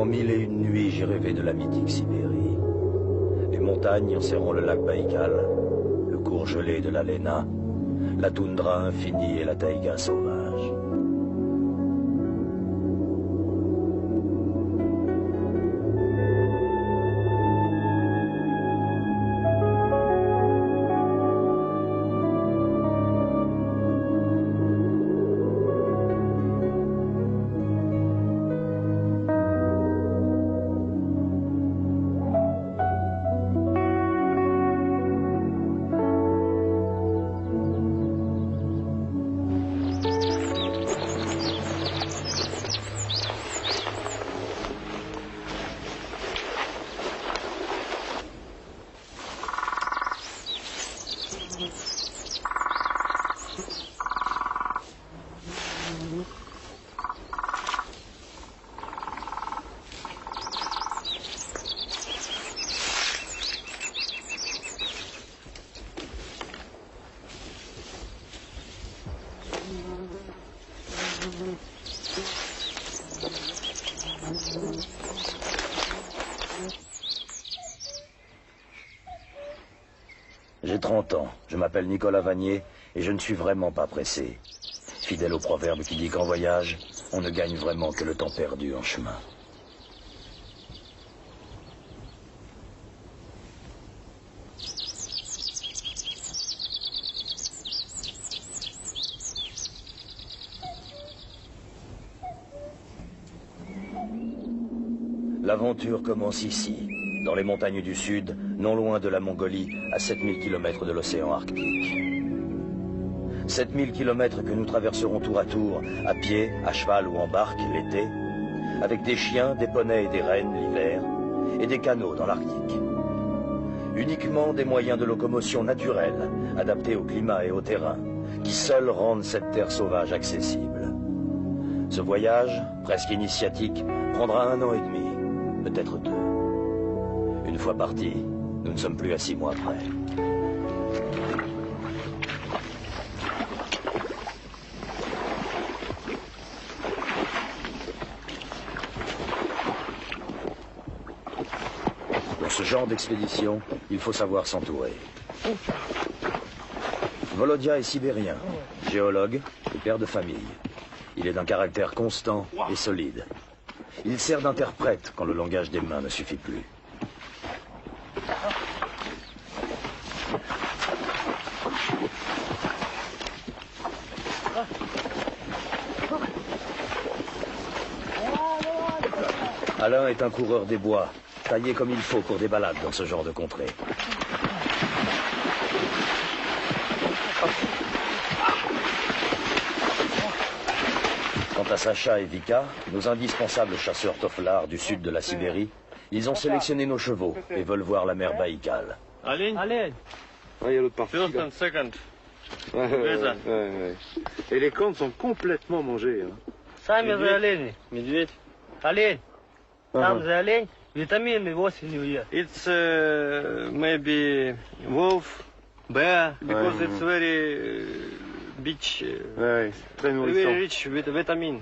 mille et une nuits, j'ai rêvé de la mythique Sibérie. Les montagnes enserrant le lac Baïkal, le cours gelé de la Léna, la toundra infinie et la taïga sauvage. J'ai 30 ans, je m'appelle Nicolas Vanier et je ne suis vraiment pas pressé. Fidèle au proverbe qui dit qu'en voyage, on ne gagne vraiment que le temps perdu en chemin. L'aventure commence ici, dans les montagnes du Sud, non loin de la Mongolie, à 7000 km de l'océan Arctique. 7000 km que nous traverserons tour à tour, à pied, à cheval ou en barque l'été, avec des chiens, des poneys et des rennes l'hiver, et des canots dans l'Arctique. Uniquement des moyens de locomotion naturels, adaptés au climat et au terrain, qui seuls rendent cette terre sauvage accessible. Ce voyage, presque initiatique, prendra 1 an et demi, peut-être 2. Une fois partis, nous ne sommes plus à 6 mois près. Pour ce genre d'expédition, il faut savoir s'entourer. Volodia est sibérien, géologue et père de famille. Il est d'un caractère constant et solide. Il sert d'interprète quand le langage des mains ne suffit plus. Alain est un coureur des bois, taillé comme il faut pour des balades dans ce genre de contrée. Quant à Sacha et Vika, nos indispensables chasseurs toflards du sud de la Sibérie, ils ont sélectionné nos chevaux et veulent voir la mer Baïkal. Allez. Ah, il y a l'autre partie. First and second. Ouais. Et les cornes sont complètement mangées. Hein. Сами за олени. Медведь. Олень. Там за олень. Витамины 8 не уедет. It's maybe wolf, bear, because it's very beach, Ouais, très very nourrissant. rich with vitamin.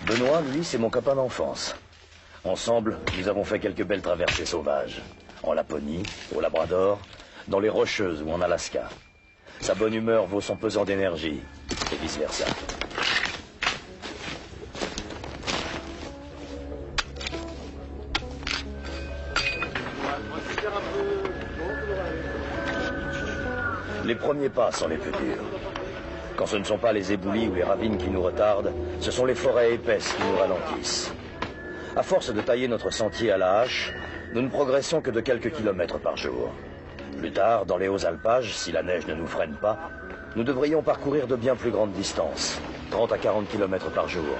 Benoît, lui, c'est mon copain d'enfance. Ensemble, nous avons fait quelques belles traversées sauvages. En Laponie, au Labrador, dans les Rocheuses ou en Alaska. Sa bonne humeur vaut son pesant d'énergie, et vice-versa. Les premiers pas sont les plus durs. Quand ce ne sont pas les éboulis ou les ravines qui nous retardent, ce sont les forêts épaisses qui nous ralentissent. À force de tailler notre sentier à la hache, nous ne progressons que de quelques kilomètres par jour. Plus tard, dans les hauts alpages, si la neige ne nous freine pas, nous devrions parcourir de bien plus grandes distances, 30 à 40 kilomètres par jour.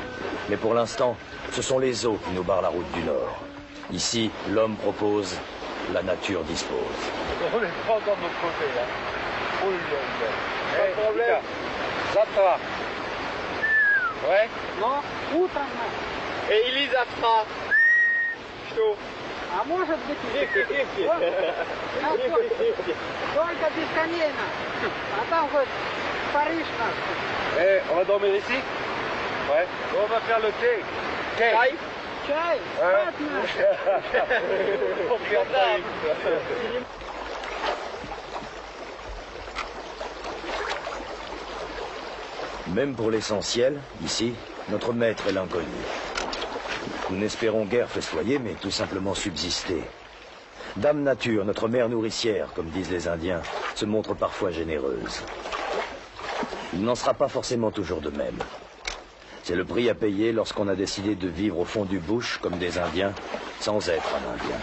Mais pour l'instant, ce sont les eaux qui nous barrent la route du nord. Ici, l'homme propose, la nature dispose. On est pas dans notre côté, là. Pas de problème. Ça va. Ouais. Но утром. Et Elise завтра. Что? А может быть и только бесконечно. А там хоть Париж наш. Eh, on va dormir ici? Ouais. On va faire le thé. Chai? Чай, Hein? спать надо. Même pour l'essentiel, ici, notre maître est l'inconnu. Nous n'espérons guère festoyer, mais tout simplement subsister. Dame Nature, notre mère nourricière, comme disent les Indiens, se montre parfois généreuse. Il n'en sera pas forcément toujours de même. C'est le prix à payer lorsqu'on a décidé de vivre au fond du bush, comme des Indiens, sans être un Indien.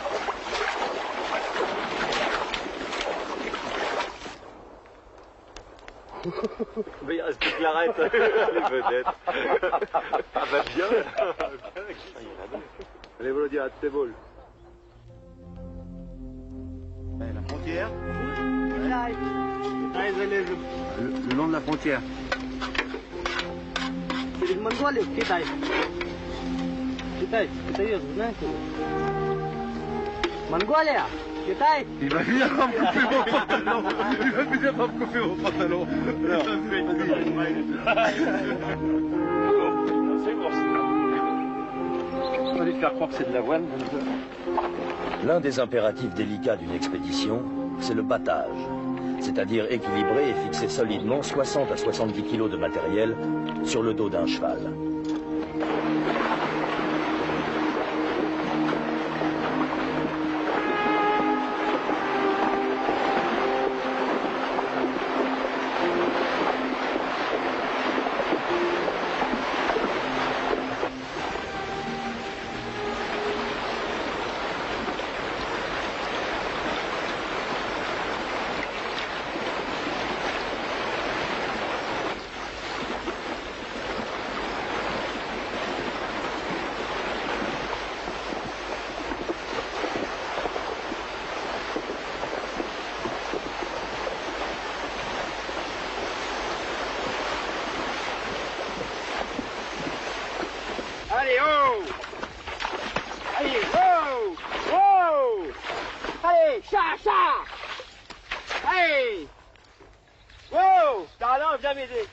Mais il reste plus que l'arrête. Les vedettes. Ah bah bien. Allez, Volodya, à tes vols. La frontière. Le long de la frontière. Перед Монголией в Китай. Китай, китаец, знаете? Монголия, Китай. Il va venir pas me couper mon pantalon. Il va venir pas me couper mon pantalon. C'est bon. On va lui faire croire que c'est de l'avoine. L'un des impératifs délicats d'une expédition, c'est le battage, c'est-à-dire équilibrer et fixer solidement 60 à 70 kilos de matériel sur le dos d'un cheval. Allez, oh! Allez, oh! Oh! Allez, chat! Allez! Oh! Darlin, viens m'aider!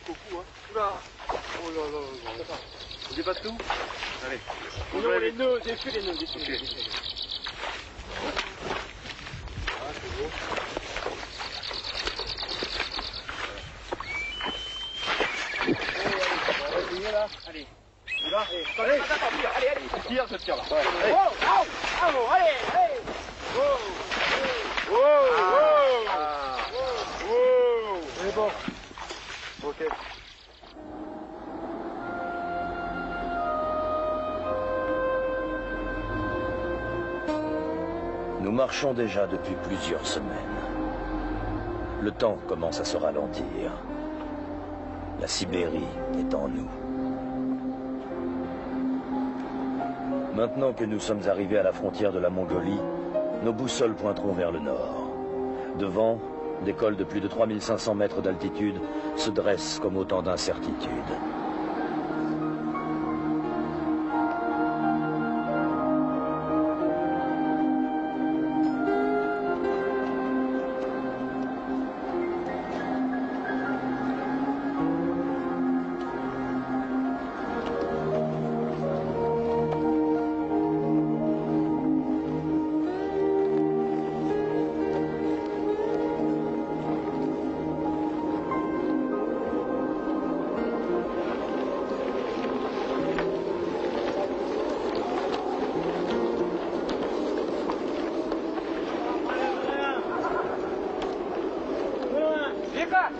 Beaucoup, hein? Oula! Oh là là là! On dépasse tout? Allez. Non, les nœuds, défais les nœuds, défais les nœuds. Ah, c'est beau. Allez. Là. Allez, allez, tire, je tire là. Ouais. Allez. Oh, oh, oh, allez, allez. Oh, oh, oh, oh, oh. C'est bon. Ok. Nous marchons déjà depuis plusieurs semaines. Le temps commence à se ralentir. La Sibérie est en nous. Maintenant que nous sommes arrivés à la frontière de la Mongolie, nos boussoles pointeront vers le nord. Devant, des cols de plus de 3500 mètres d'altitude se dressent comme autant d'incertitudes. Вика!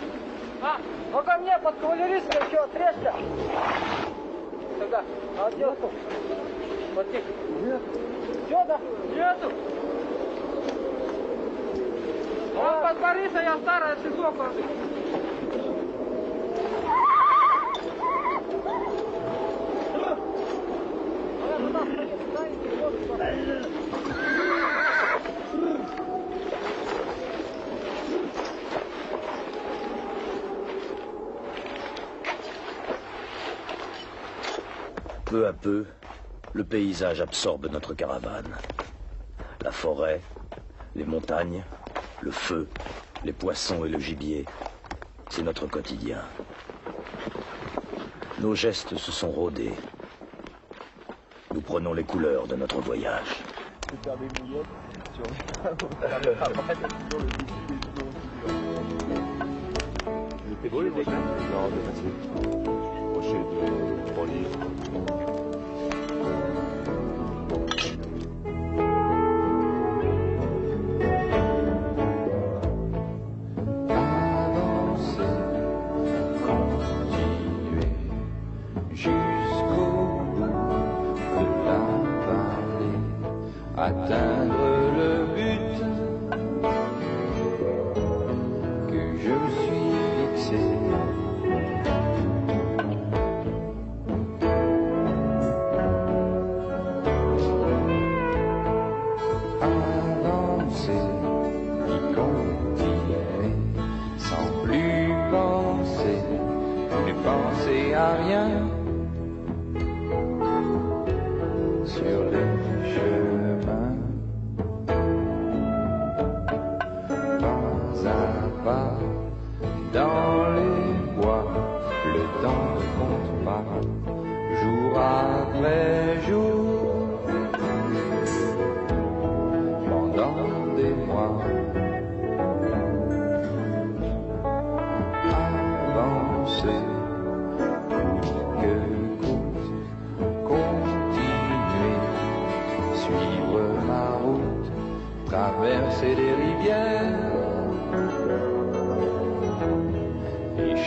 Ну ко мне под кавалеристом еще отрежься. Тогда, а где тут? Вот тихо. Нет. Что да? Нету. Он под Бориса, я старая СИЗО кладу. Peu à peu, le paysage absorbe notre caravane. La forêt, les montagnes, le feu, les poissons et le gibier, c'est notre quotidien. Nos gestes se sont rodés. Nous prenons les couleurs de notre voyage. C'est beau les éclats? Non, c'est facile. Crochet de 3 livres. Atteindre le but que je me suis fixé. Avancer, y continuer, sans plus penser, ne penser à rien sur le chemin. Pas dans les bois, le temps ne compte pas, jour après jour, pendant des mois. Avancer, coûte que coûte, continuer, suivre ma route, traverser les rivières.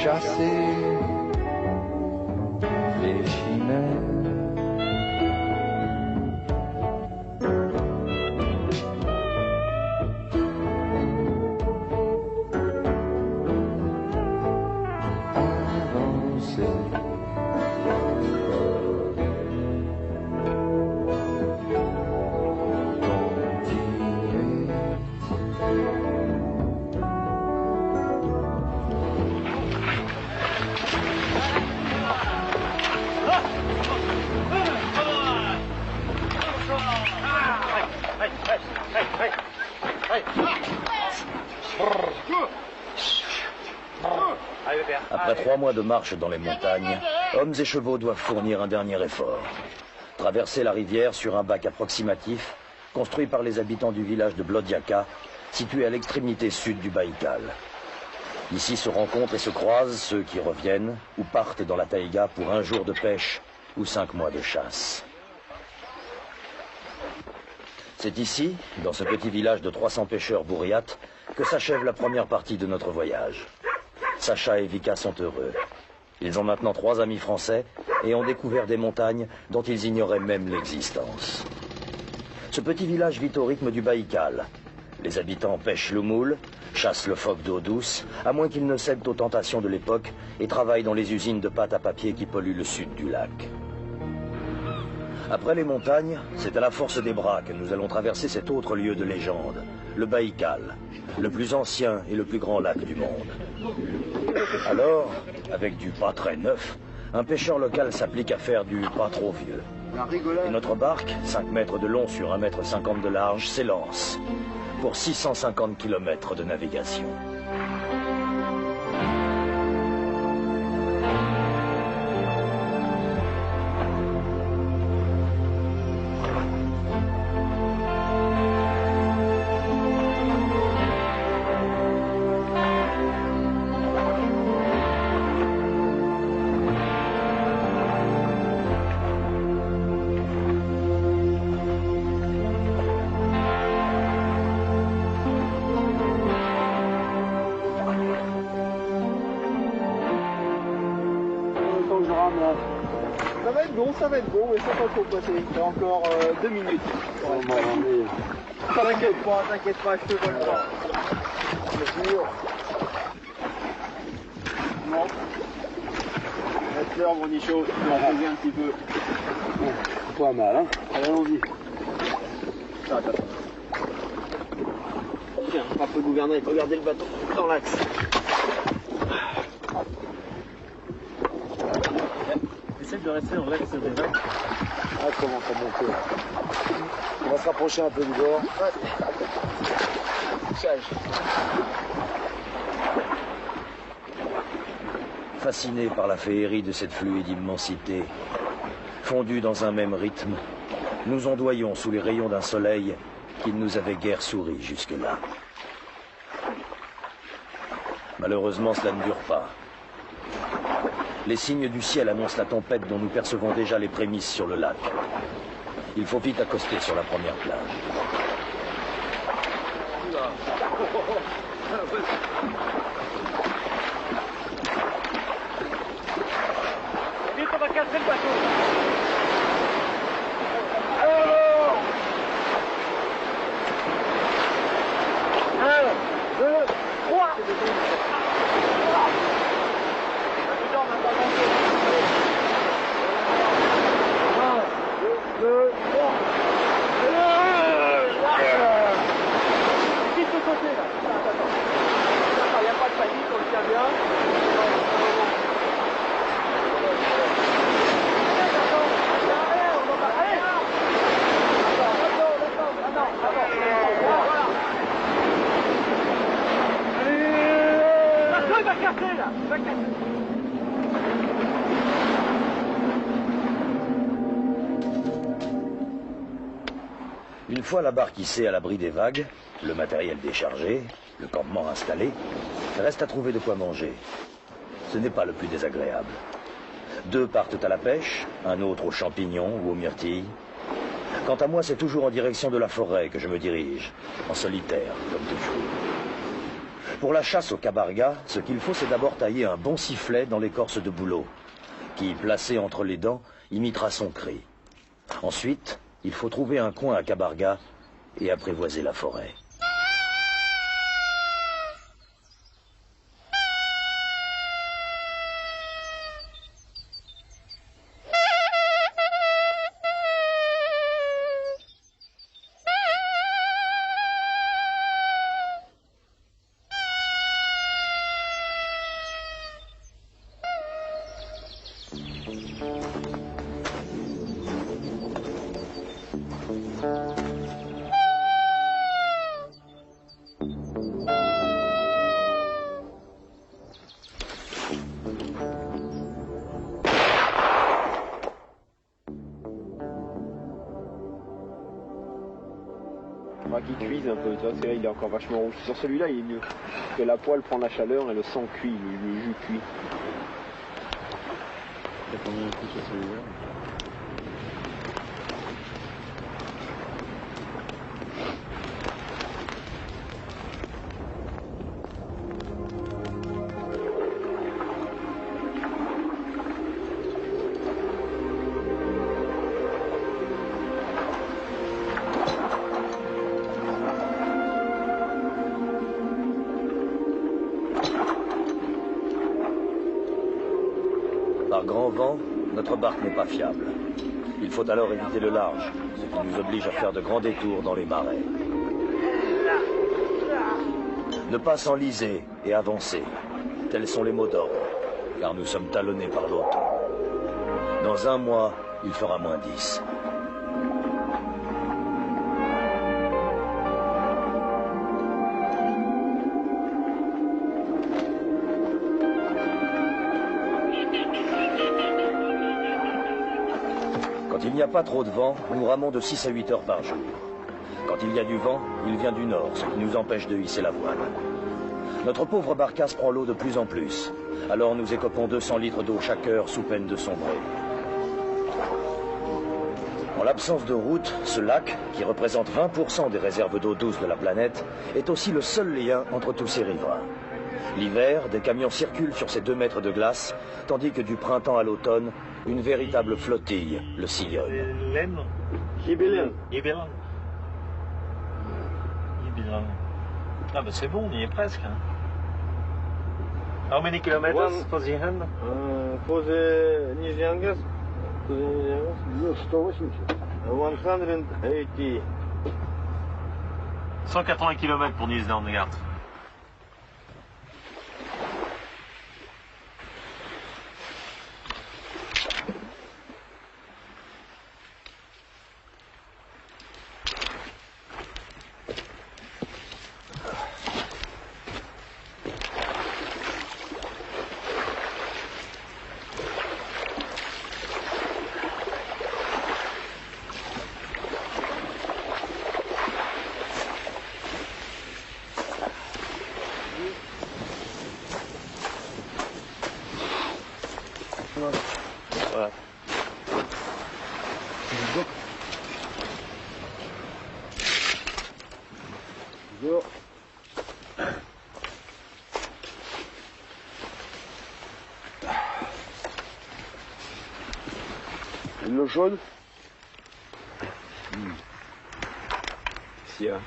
Chasser les chimères. Avancer. Après 3 mois de marche dans les montagnes, hommes et chevaux doivent fournir un dernier effort. Traverser la rivière sur un bac approximatif, construit par les habitants du village de Blodiaka, situé à l'extrémité sud du Baïkal. Ici se rencontrent et se croisent ceux qui reviennent ou partent dans la taïga pour 1 jour de pêche ou 5 mois de chasse. C'est ici, dans ce petit village de 300 pêcheurs bourriates, que s'achève la première partie de notre voyage. Sacha et Vika sont heureux. Ils ont maintenant 3 amis français et ont découvert des montagnes dont ils ignoraient même l'existence. Ce petit village vit au rythme du Baïkal. Les habitants pêchent le moule, chassent le phoque d'eau douce, à moins qu'ils ne cèdent aux tentations de l'époque et travaillent dans les usines de pâte à papier qui polluent le sud du lac. Après les montagnes, c'est à la force des bras que nous allons traverser cet autre lieu de légende, le Baïkal, le plus ancien et le plus grand lac du monde. Alors, avec du pas très neuf, un pêcheur local s'applique à faire du pas trop vieux. Et notre barque, 5 mètres de long sur 1,50 m de large, s'élance pour 650 km de navigation. Ça va être bon, mais ça va pas trop passer. Il y a encore 2 minutes. T'inquiète pas, je te vole pas. Bien sûr. Non. Laisse-leur, mon nichot, tu vas en poser un petit peu. Pas mal, hein? Allez, allons-y. Attends. Tiens, on peut gouverner, il faut garder le bateau dans l'axe. Essaie de rester dans l'axe des vagues. Ah, comment monter là. On va se rapprocher un peu du bord. Fascinés par la féerie de cette fluide immensité, fondus dans un même rythme, nous ondoyons sous les rayons d'un soleil qui ne nous avait guère souri jusque-là. Malheureusement, cela ne dure pas. Les signes du ciel annoncent la tempête dont nous percevons déjà les prémices sur le lac. Il faut vite accoster sur la première plage. Vite, on va casser le bateau. Une fois la barque hissée à l'abri des vagues, le matériel déchargé, le campement installé, reste à trouver de quoi manger. Ce n'est pas le plus désagréable. 2 partent à la pêche, un autre aux champignons ou aux myrtilles. Quant à moi, c'est toujours en direction de la forêt que je me dirige, en solitaire, comme toujours. Pour la chasse au cabarga, ce qu'il faut, c'est d'abord tailler un bon sifflet dans l'écorce de bouleau, qui, placé entre les dents, imitera son cri. Ensuite, il faut trouver un coin à cabarga et apprivoiser la forêt. Qui cuise un peu, tu vois, c'est là il est encore vachement rouge. Sur celui-là il est mieux. Parce que la poêle prend la chaleur et le sang cuit, le jus cuit. T'as combien de coups sur celui-là? Par grand vent, notre barque n'est pas fiable. Il faut alors éviter le large, ce qui nous oblige à faire de grands détours dans les marais. Ne pas s'enliser et avancer, tels sont les mots d'ordre, car nous sommes talonnés par l'automne. Dans 1 mois, il fera -10. Quand il n'y a pas trop de vent, nous ramons de 6 à 8 heures par jour. Quand il y a du vent, il vient du nord, ce qui nous empêche de hisser la voile. Notre pauvre barcasse prend l'eau de plus en plus. Alors nous écopons 200 litres d'eau chaque heure sous peine de sombrer. En l'absence de route, ce lac, qui représente 20% des réserves d'eau douce de la planète, est aussi le seul lien entre tous ses riverains. L'hiver, des camions circulent sur ces 2 mètres de glace, tandis que du printemps à l'automne, une véritable flottille le sillonne. Ah bah c'est bon, on y est presque. Hein. How many kilometers for the hand? For the Nizhyangas, 180. 180. 180 km pour Nizhyangas. Une l'eau chaude. Si, hein.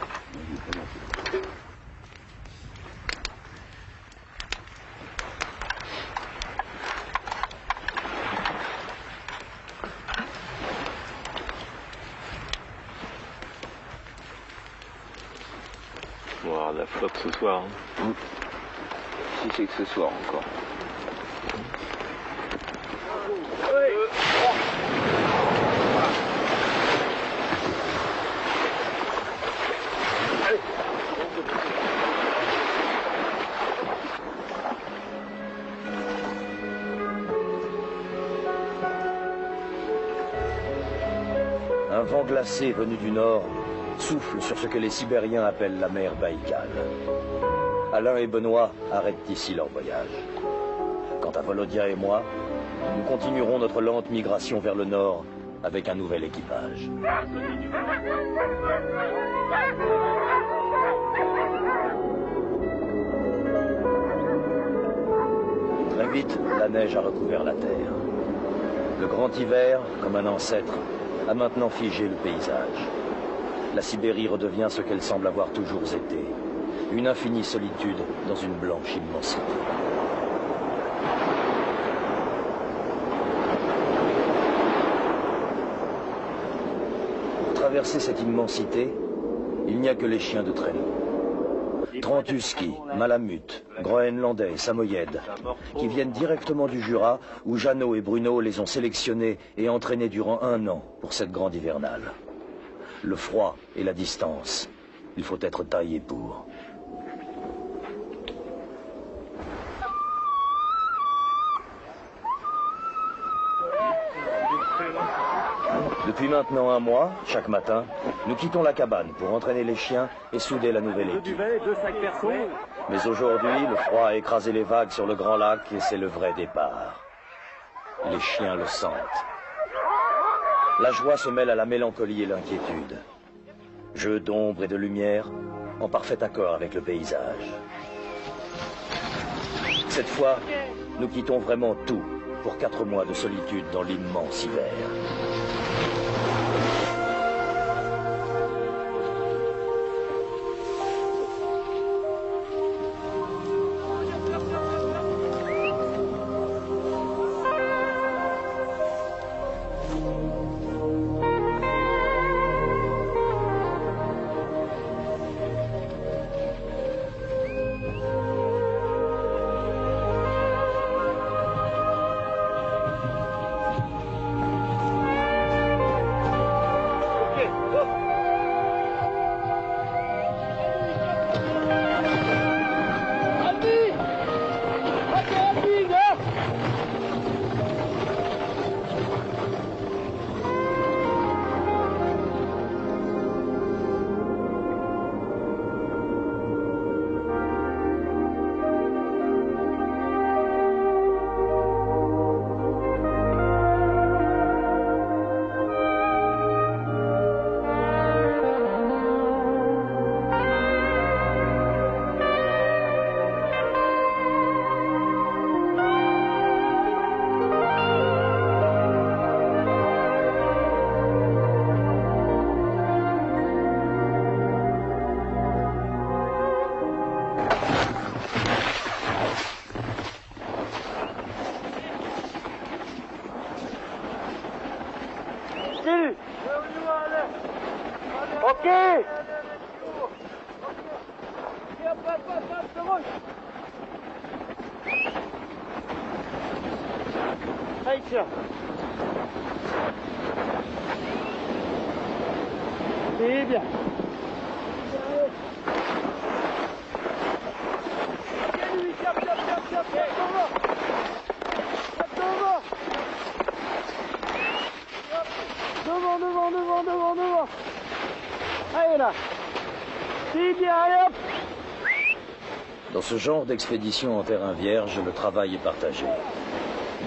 On va avoir de la flotte ce soir. Hein. Si c'est que ce soir encore. Un vent glacé venu du nord souffle sur ce que les Sibériens appellent la mer Baïkal. Alain et Benoît arrêtent ici leur voyage. Quant à Volodya et moi, nous continuerons notre lente migration vers le nord avec un nouvel équipage. Très vite, la neige a recouvert la terre. Le grand hiver, comme un ancêtre, a maintenant figé le paysage. La Sibérie redevient ce qu'elle semble avoir toujours été, une infinie solitude dans une blanche immensité. Pour traverser cette immensité, il n'y a que les chiens de traîneau. 30 huskies, malamutes, groenlandais et samoyèdes, qui viennent directement du Jura, où Jeannot et Bruno les ont sélectionnés et entraînés durant 1 an pour cette grande hivernale. Le froid et la distance, il faut être taillé pour. Depuis maintenant 1 mois, chaque matin, nous quittons la cabane pour entraîner les chiens et souder la nouvelle équipe. Mais aujourd'hui, le froid a écrasé les vagues sur le grand lac et c'est le vrai départ. Les chiens le sentent. La joie se mêle à la mélancolie et l'inquiétude. Jeu d'ombre et de lumière, en parfait accord avec le paysage. Cette fois, nous quittons vraiment tout pour 4 mois de solitude dans l'immense hiver. Ok. Allez, tiens. C'est bien. Devant. Allez là. C'est bien, allez hop. Dans ce genre d'expédition en terrain vierge, le travail est partagé.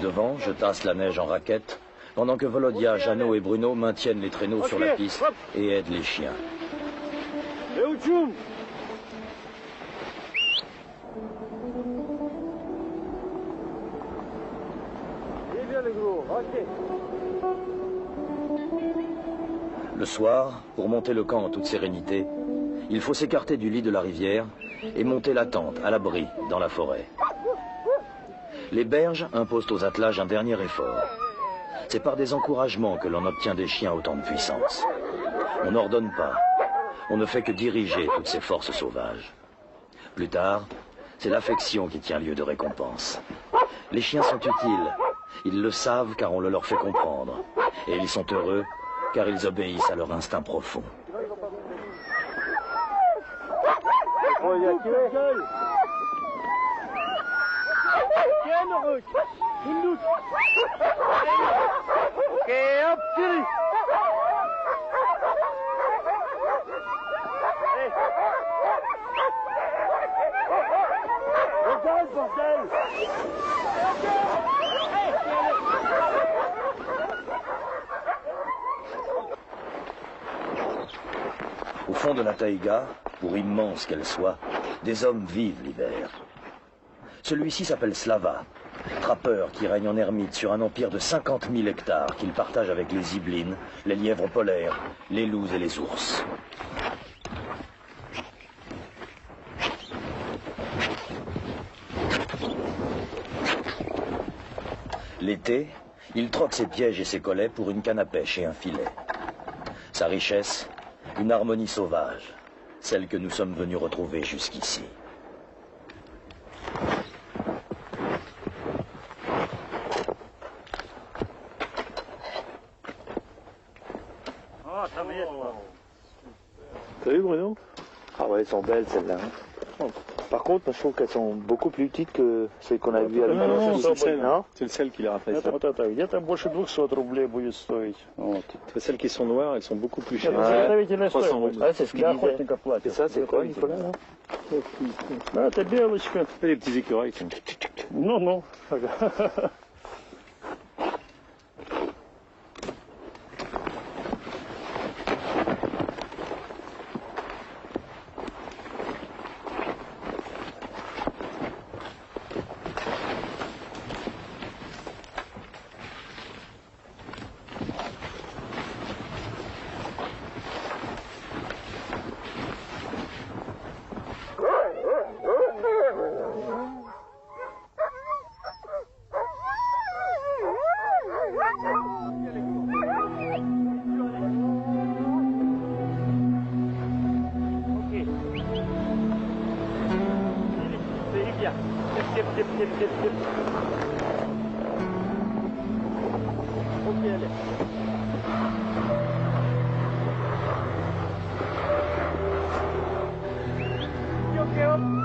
Devant, je tasse la neige en raquette, pendant que Volodia, Jeannot et Bruno maintiennent les traîneaux sur la piste et aident les chiens. Le soir, pour monter le camp en toute sérénité, il faut s'écarter du lit de la rivière et monter la tente à l'abri dans la forêt. Les berges imposent aux attelages un dernier effort. C'est par des encouragements que l'on obtient des chiens autant de puissance. On n'ordonne pas, on ne fait que diriger toutes ces forces sauvages. Plus tard, c'est l'affection qui tient lieu de récompense. Les chiens sont utiles, ils le savent car on le leur fait comprendre. Et ils sont heureux car ils obéissent à leur instinct profond. Au fond de la taïga, pour immense qu'elle soit, des hommes vivent l'hiver. Celui-ci s'appelle Slava, trappeur qui règne en ermite sur un empire de 50 000 hectares qu'il partage avec les ziblines, les lièvres polaires, les loups et les ours. L'été, il troque ses pièges et ses collets pour une canne à pêche et un filet. Sa richesse, une harmonie sauvage, celle que nous sommes venus retrouver jusqu'ici. T'as vu Bruno? Ah ouais, elles sont belles celles-là. Par contre, moi, je trouve qu'elles sont beaucoup plus petites que celles qu'on a vues avec c'est le sel qui leur a fait ça. Где-то больше 200 рублей будет стоить. Вот. Celles qui sont noires, elles sont beaucoup plus chères. Представительная 300 стоимость. рублей. c'est ce qu'il Для disait. охотника Et платят. ça, c'est quoi, Nicolas là? Это белочка. Les petits écureuils. Ну.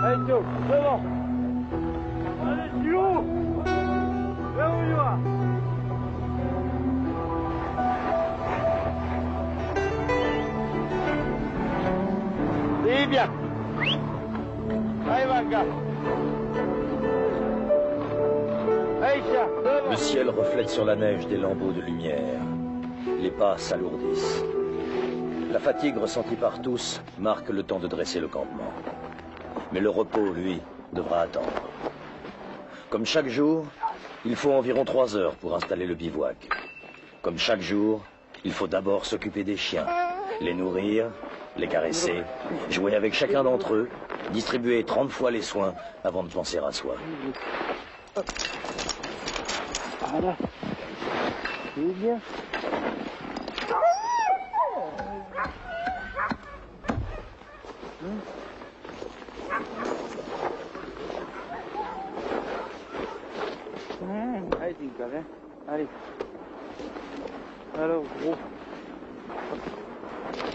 Allez, Théo, devant. Allez, Théo. Là où il va. C'est bien. Allez, Vanga. Le ciel reflète sur la neige des lambeaux de lumière. Les pas s'alourdissent. La fatigue ressentie par tous marque le temps de dresser le campement. Mais le repos, lui, devra attendre. Comme chaque jour, il faut environ 3 heures pour installer le bivouac. Comme chaque jour, il faut d'abord s'occuper des chiens, les nourrir, les caresser, jouer avec chacun d'entre eux, distribuer 30 fois les soins avant de penser à soi. Voilà. C'est bien. Allez, Tinka, viens. Allez. Alors, gros.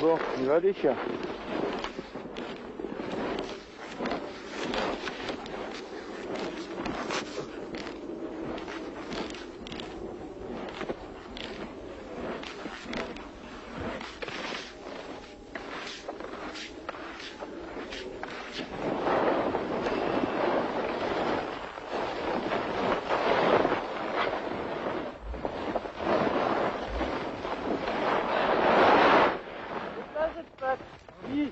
Bon, il va des chiens. Il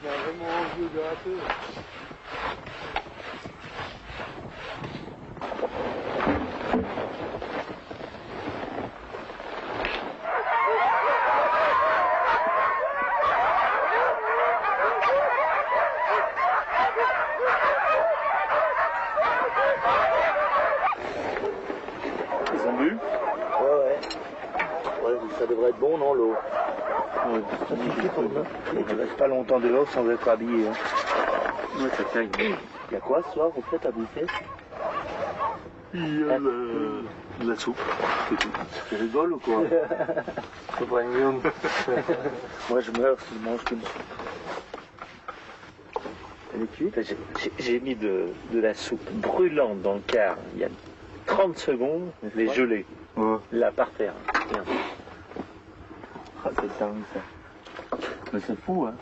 a vraiment envie de rater. Ils ont bu? Ouais. Ouais, ça devrait être bon, non, l'eau? Ouais, ça suffit pour nous. On ne reste pas longtemps dehors sans être habillé. Hein. Ouais, ça caille. Il y a quoi ce soir, au fait, à bouffer? Il y a la soupe, c'est tout. Tu rigoles ou quoi? C'est pas une Moi, je meurs si je mange qu'une soupe. Elle est cuite? J'ai mis de la soupe brûlante dans le car il y a 30 secondes, les gelées. Ouais. Là, par terre. Merde. Ah, c'est dingue ça. Mais c'est fou, hein.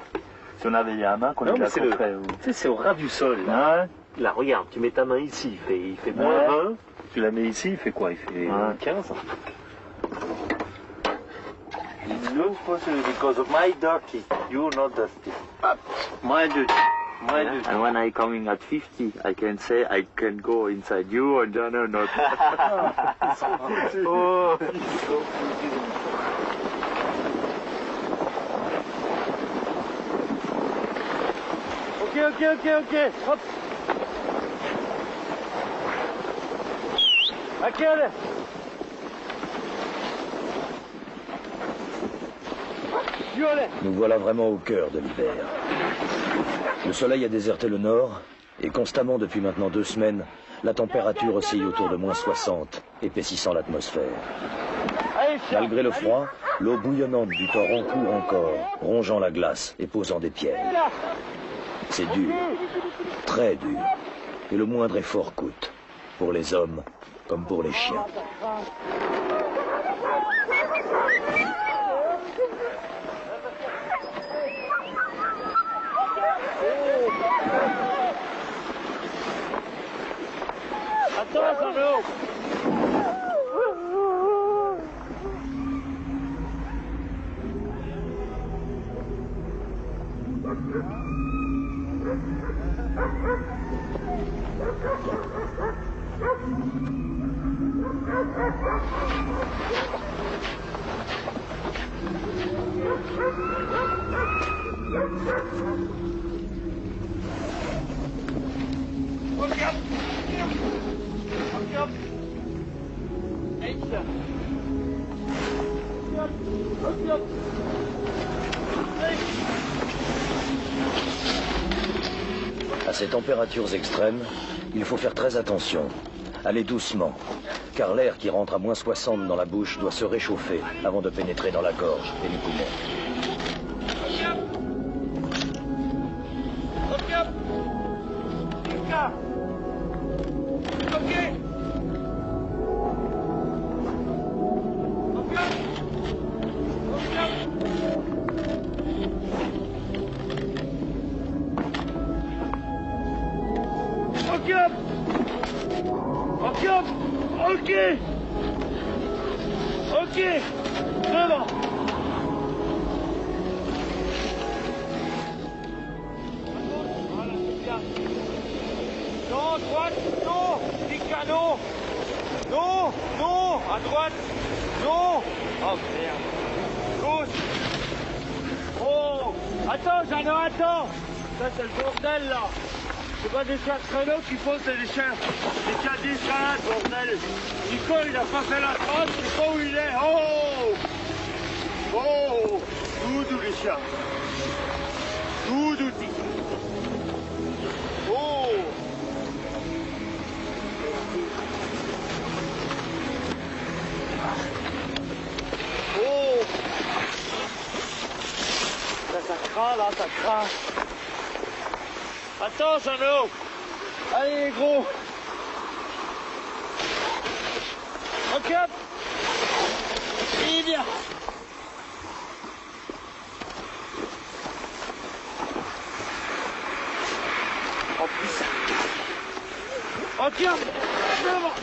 Si on avait la main, qu'on avait la coffret. Tu sais, c'est au ras du sol. Là. Ouais. Là, regarde, tu mets ta main ici, il fait moins 20. Tu la mets ici, il fait quoi? Il fait 15. It's good for you because of my dirty. You're not dusty. My dirty. My dirty. And when I coming at 50, I can say I can go inside you and Jana not. Oh, Ok. Hop. Ok, allez. Nous voilà vraiment au cœur de l'hiver. Le soleil a déserté le nord et constamment depuis maintenant 2 semaines, la température oscille autour de -60, épaississant l'atmosphère. Malgré le froid, l'eau bouillonnante du torrent court encore, rongeant la glace et posant des pierres. C'est dur, très dur, et le moindre effort coûte, pour les hommes comme pour les chiens. Attends, Jean-Loup. À ces températures extrêmes, il faut faire très attention. Aller doucement, car l'air qui rentre à -60 dans la bouche doit se réchauffer avant de pénétrer dans la gorge et les poumons. Ok, devant. Voilà, c'est bien. Non, droite, non, Nika, non. Non, à droite, non. Oh merde. Gauche. Oh, attends, Jeannot, attends. Ça c'est le bordel là. C'est pas des chiens de traîneau qu'il faut, c'est des chiens d'Israël, bordel. Nico, il a pas fait la trace, je sais pas où il est. Oh, doudou les chiens. Doudou. Oh. Oh. Ça craint là, ça craint. Attends, Jeannot. Allez, gros. Ok. Et bien. En plus. Ok. Devant.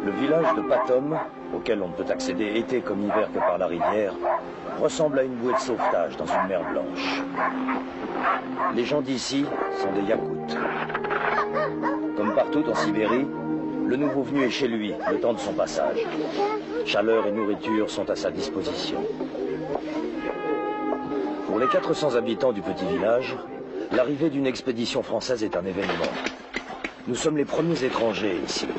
Le village de Patom, auquel on ne peut accéder été comme hiver que par la rivière, ressemble à une bouée de sauvetage dans une mer blanche. Les gens d'ici sont des Yakoutes. Comme partout en Sibérie, le nouveau venu est chez lui le temps de son passage. Chaleur et nourriture sont à sa disposition. Pour les 400 habitants du petit village, l'arrivée d'une expédition française est un événement. Nous sommes les premiers étrangers ici.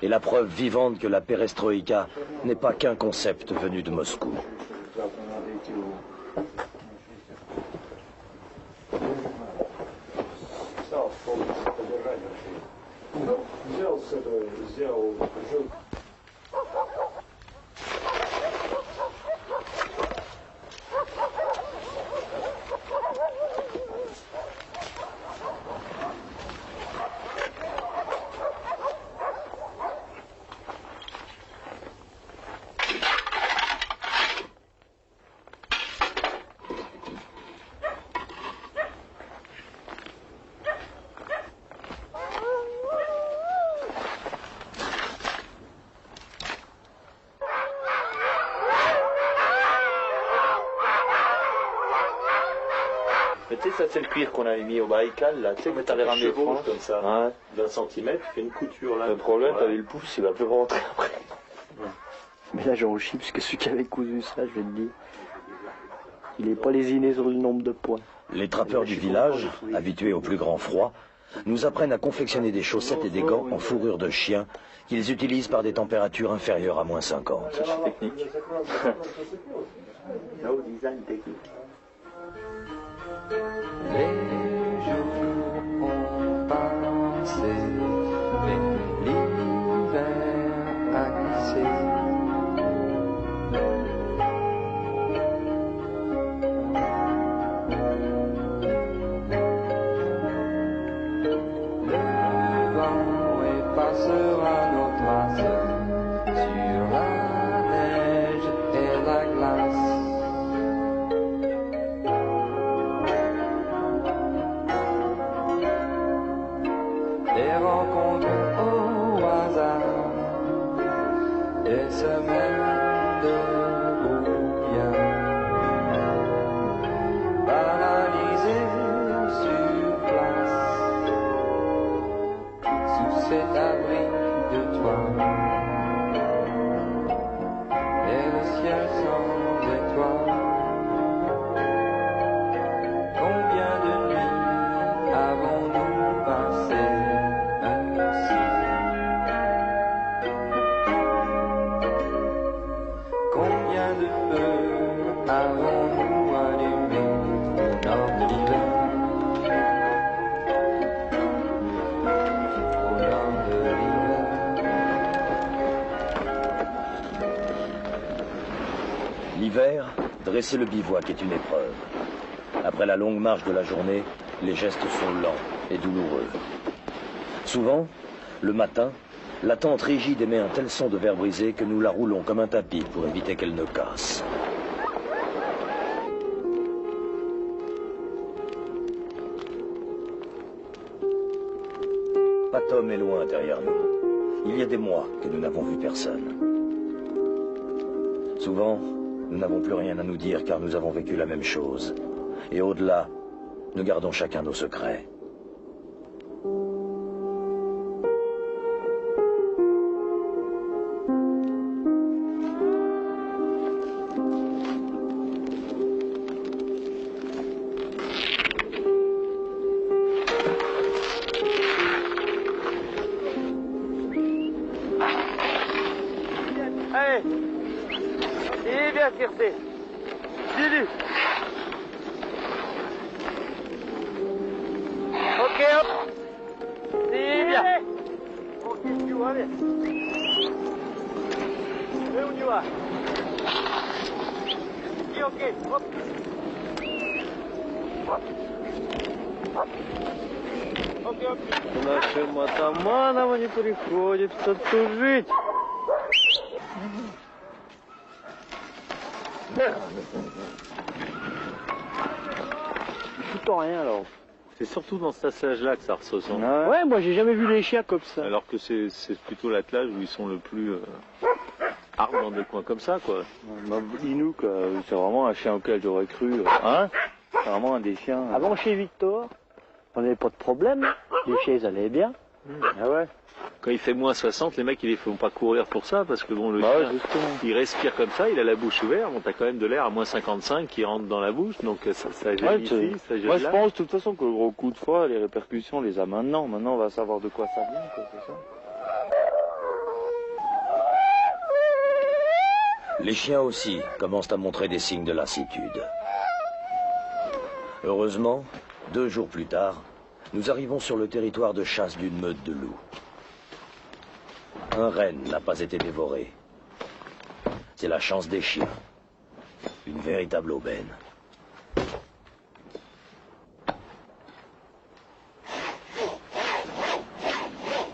Et la preuve vivante que la perestroïka n'est pas qu'un concept venu de Moscou. Mais tu sais, ça c'est le cuir qu'on avait mis au Baïkal, là, tu sais, que t'avais ramené chevaux comme ça, ouais. 20 cm, tu fais une couture là. Le problème, ouais. t'avais le pouce, il va plus rentrer après. Ouais. Mais là j'en chie, parce que celui qui avait cousu ça, je vais te dire, il est pas lésiné sur le nombre de points. Les trappeurs du village, habitués au plus grand froid, nous apprennent à confectionner des chaussettes et des gants en fourrure de chien qu'ils utilisent par des températures inférieures à moins 50. C'est technique. No design technique. Les jours ont passé, et l'hiver a glissé. Le vent effacera nos traces sur la neige et la glace. Des rencontres au hasard, des semaines de brouillard, banalisées sur place, sous cet abri de toit, et le ciel sans étoiles. Combien de nuits avons-nous passé? Combien de feux avons-nous allumés dans l'hiver? Au nord de l'hiver. L'hiver, dresser le bivouac est une épreuve. Après la longue marche de la journée, les gestes sont lents et douloureux. Souvent, le matin, la tente rigide émet un tel son de verre brisé que nous la roulons comme un tapis pour éviter qu'elle ne casse. Patom est loin derrière nous. Il y a des mois que nous n'avons vu personne. Souvent, nous n'avons plus rien à nous dire car nous avons vécu la même chose. Et au-delà, nous gardons chacun nos secrets. Allez, il est bien tiré. Dis-lui. Ok, hop. C'est bien. Ok, tu vois, allez. Et on y va. Et ok, hop. Окей, окей. Нашим атаманам не приходится служить. Foutant rien alors. C'est surtout dans cet attelage-là que ça se ressent. Ouais, moi j'ai jamais vu les chiens comme ça. Alors que c'est plutôt l'attelage où ils sont le plus hard dans des coins comme ça, quoi. Inouk, c'est vraiment un chien auquel j'aurais cru. Hein? C'est vraiment un des chiens. Avant chez Victor, on n'avait pas de problème. Les chiens ils allaient bien. Ah ouais? Quand il fait moins 60, les mecs ils les font pas courir pour ça parce que bon le Bah chien, ouais, justement. il respire comme ça, il a la bouche ouverte, bon t'as quand même de l'air à moins 55 qui rentre dans la bouche, donc ça gèle ici, ça gèle Moi là. je pense de toute façon que le gros coup de froid, les répercussions, on les a maintenant. Maintenant on va savoir de quoi ça vient, quoi, c'est ça? Les chiens aussi commencent à montrer des signes de lassitude. Heureusement, 2 jours plus tard, nous arrivons sur le territoire de chasse d'une meute de loups. Un renne n'a pas été dévoré. C'est la chance des chiens. Une véritable aubaine.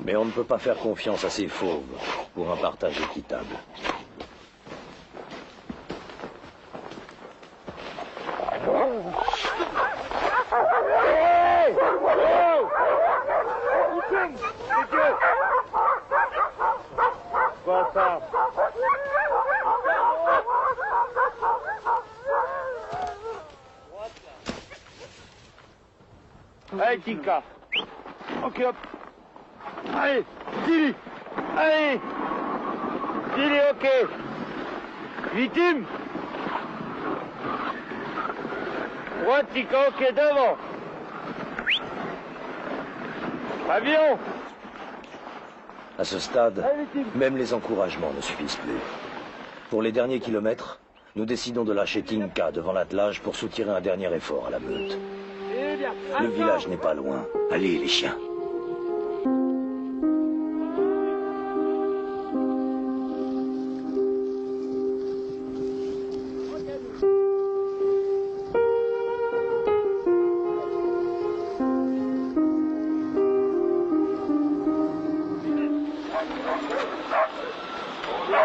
Mais on ne peut pas faire confiance à ces fauves pour un partage équitable. Allez, Tika. Ok, hop. Allez, Dili. Allez. Dili, ok. Victime. Droite, Tika, ok, devant. Avion. À ce stade, même les encouragements ne suffisent plus. Pour les derniers kilomètres, nous décidons de lâcher Tinka devant l'attelage pour soutirer un dernier effort à la meute. Le village n'est pas loin. Allez, les chiens.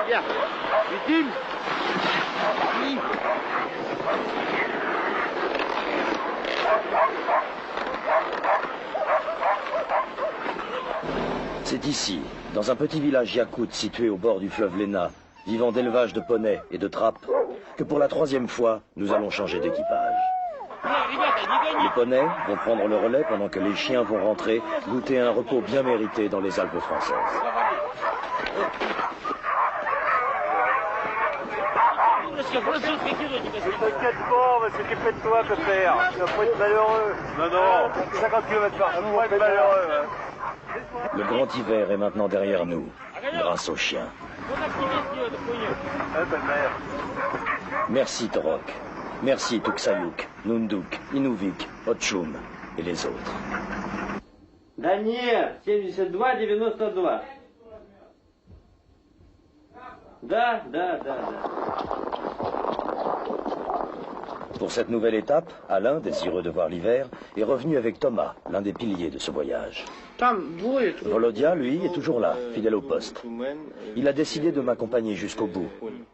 Bien. Victime. C'est ici, dans un petit village yakoute situé au bord du fleuve Lena, vivant d'élevage de poneys et de trappes, que pour la 3e fois, nous allons changer d'équipage. Les poneys vont prendre le relais pendant que les chiens vont rentrer, goûter un repos bien mérité dans les Alpes françaises. T'inquiète pas, on va s'occuper de toi, Copper. Tu vas pas être malheureux. Non, non. 50 km par jour, on va être malheureux. Le grand hiver est maintenant derrière nous, grâce aux chiens. Merci Torok. Merci Tuksayuk, Nunduk, Inuvik, Otchum et les autres. Daniel, 72-92. Да. Pour cette nouvelle étape, Alain, désireux de voir l'hiver, est revenu avec Thomas, l'un des piliers de ce voyage. Volodia, lui, est toujours là, fidèle au poste. Il a décidé de m'accompagner jusqu'au bout,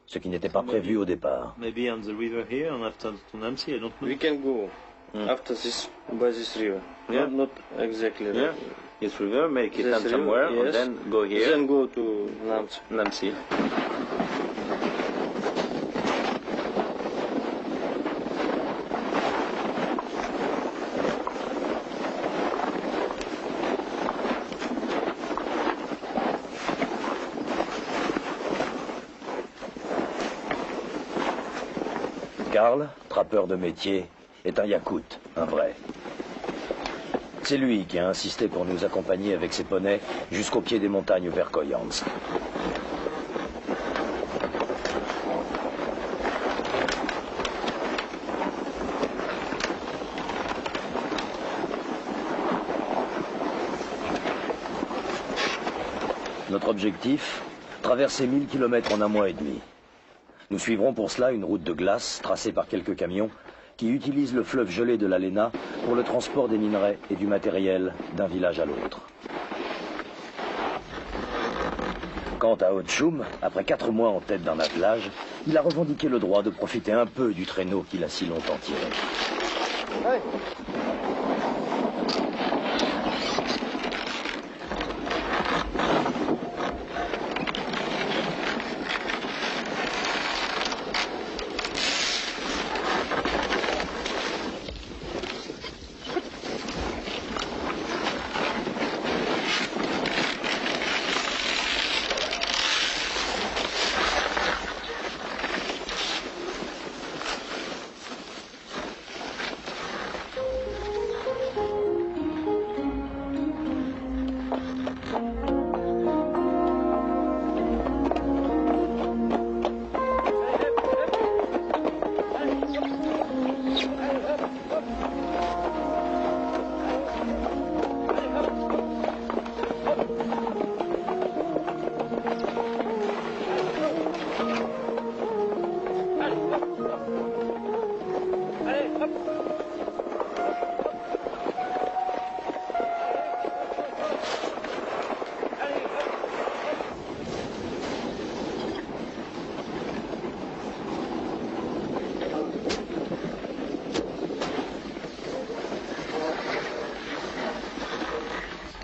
ce qui n'était pas prévu au départ. Maybe on the river here and after to Namsi, I don't know. We can go after this by this river. Yeah. Not exactly. Yeah. This river, make it This turn river, somewhere, yes. and then go here, Then go to Namsi. Namsi. Karl, trappeur de métier, est un yakoute, un vrai. C'est lui qui a insisté pour nous accompagner avec ses poneys jusqu'au pied des montagnes vers Koyansk. Notre objectif, traverser 1000 km en un mois et demi. Nous suivrons pour cela une route de glace tracée par quelques camions qui utilisent le fleuve gelé de la Lena pour le transport des minerais et du matériel d'un village à l'autre. Quant à Otchum, après 4 mois en tête d'un attelage, il a revendiqué le droit de profiter un peu du traîneau qu'il a si longtemps tiré.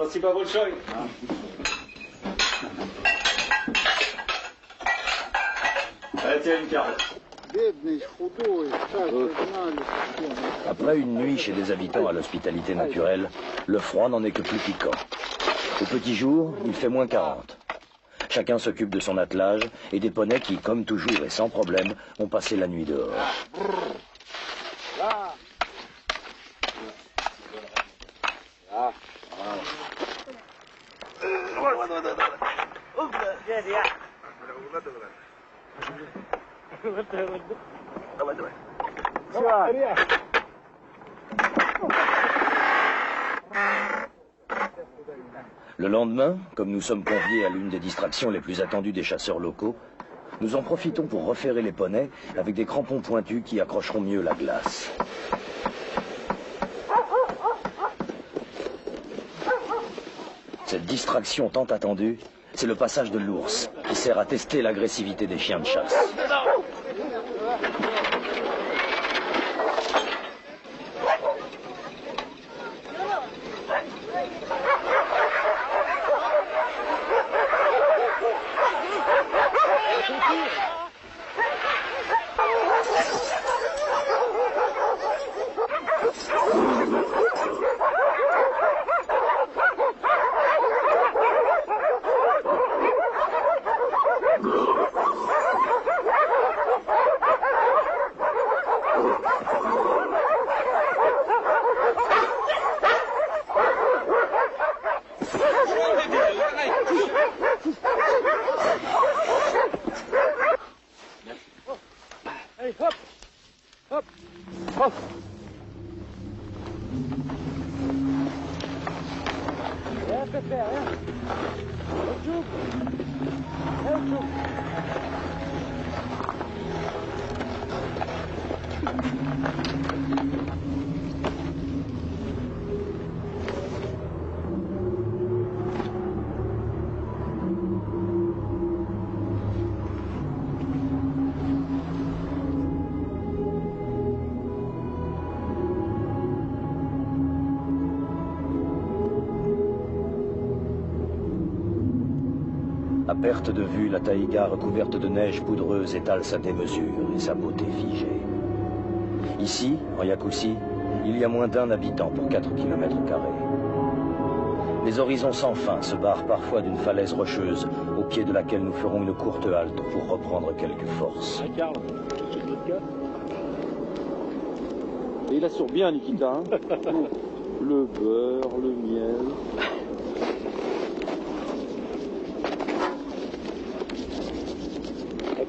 Спасибо большое. Allez, tiens, une carte. Après une nuit chez des habitants à l'hospitalité naturelle, le froid n'en est que plus piquant. Au petit jour, il fait moins 40. Chacun s'occupe de son attelage et des poneys qui, comme toujours et sans problème, ont passé la nuit dehors. Le lendemain, comme nous sommes conviés à l'une des distractions les plus attendues des chasseurs locaux, nous en profitons pour referrer les poneys avec des crampons pointus qui accrocheront mieux la glace. Cette distraction tant attendue, c'est le passage de l'ours, qui sert à tester l'agressivité des chiens de chasse. À perte de vue, la taïga recouverte de neige poudreuse étale sa démesure et sa beauté figée. Ici, en Yakoutie, il y a moins d'1 habitant pour 4 km². Les horizons sans fin se barrent parfois d'une falaise rocheuse au pied de laquelle nous ferons une courte halte pour reprendre quelques forces. Et il assure bien, Nikita. Hein. Le beurre, le miel.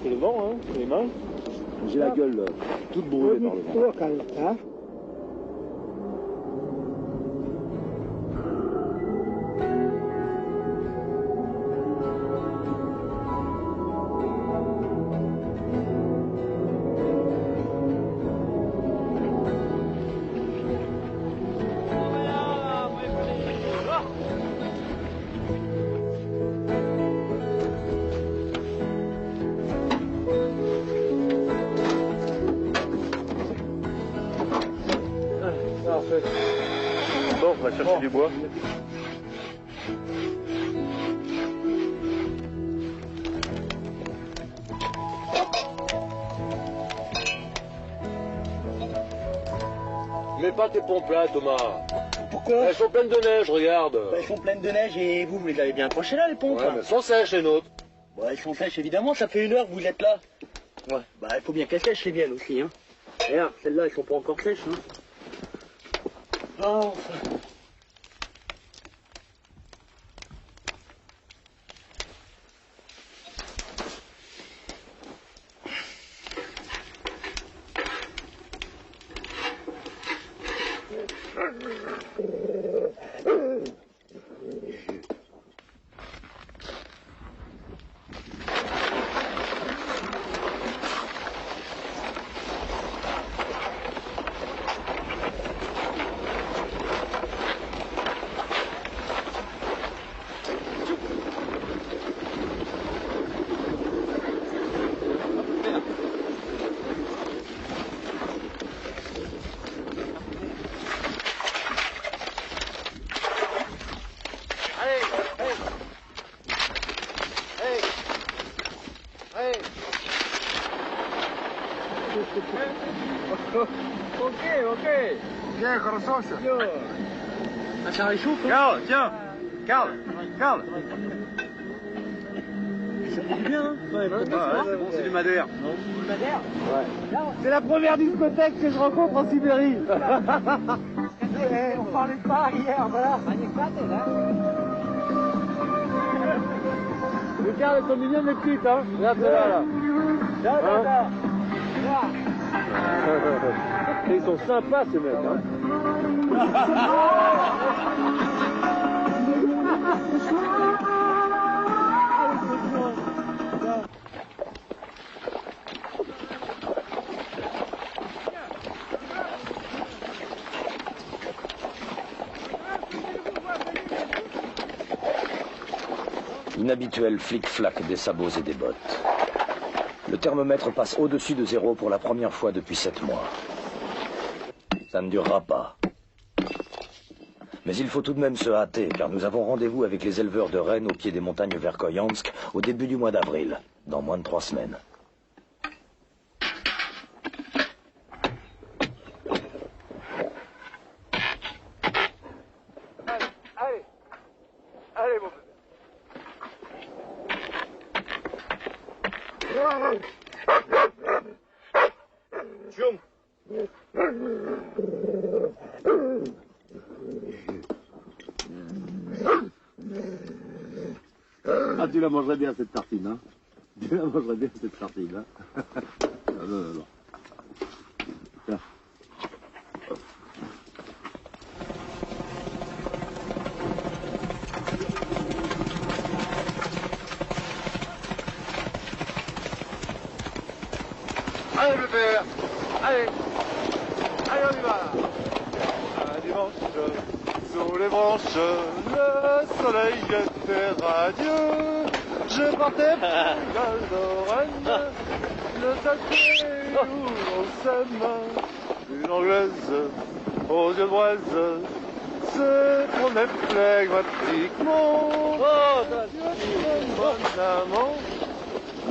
C'est le vent, hein, les mains. J'ai la gueule toute brûlée par le vent. Bon, on va chercher du bois. Mets pas tes pompes là, Thomas. Pourquoi? Elles sont pleines de neige, regarde. Bah, elles sont pleines de neige et vous les avez bien accrochées là, les pompes. Ouais, mais elles sont sèches les nôtres. Bah, elles sont sèches évidemment, ça fait 1 heure que vous êtes là. Ouais, bah il faut bien qu'elles sèchent les miennes aussi, hein. Regarde, celles-là, elles sont pas encore sèches, hein. Oh, enfin. Окей. Bien, хорошо все. Un char chaud, Carl, tiens. Carl. Ça fait du bien, hein? Ouais, c'est bon, c'est du Madère. Du Madère? Ouais. C'est la première discothèque que je rencontre en Sibérie. On parlait pas hier, voilà. Regarde, elles sont mignonnes les petites, hein. Regarde celle-là, là. Ils sont sympas, ces mecs, hein. Inhabituel flic-flac des sabots et des bottes. Le thermomètre passe au-dessus de 0 pour la première fois depuis 7 mois. Ça ne durera pas. Mais il faut tout de même se hâter, car nous avons rendez-vous avec les éleveurs de rennes au pied des montagnes Verkhoyansk au début du mois d'avril, dans moins de 3 semaines. Allez, mon bébé. Tchoum. Ah, tu la mangerais bien cette tartine, hein? Tu la mangerais bien cette tartine, hein? Non. Tiens. Allez, bébé. Allez, on y va. Un dimanche, sous les branches, le soleil était radieux. Je partais pour la Lorraine, le sacré où l'on s'aime. Une anglaise aux yeux de braise se promenait flegmatiquement. Oh, bon amant,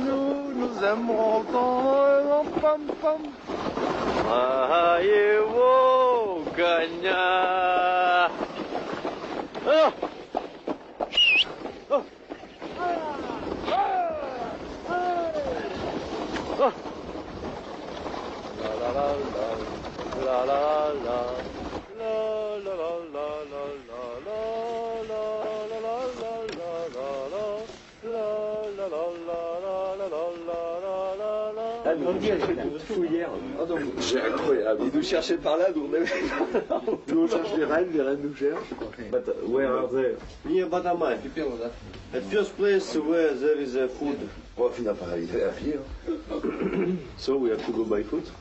nous aimerons tant, pam pam. Аево, коня! C'est incroyable. Ils nous cherchaient par là, nous on cherche les rennes nous cherchent. But where are they? Near Batamai. At first place where there is food. On va finir par arriver à pied. So we have to go by foot.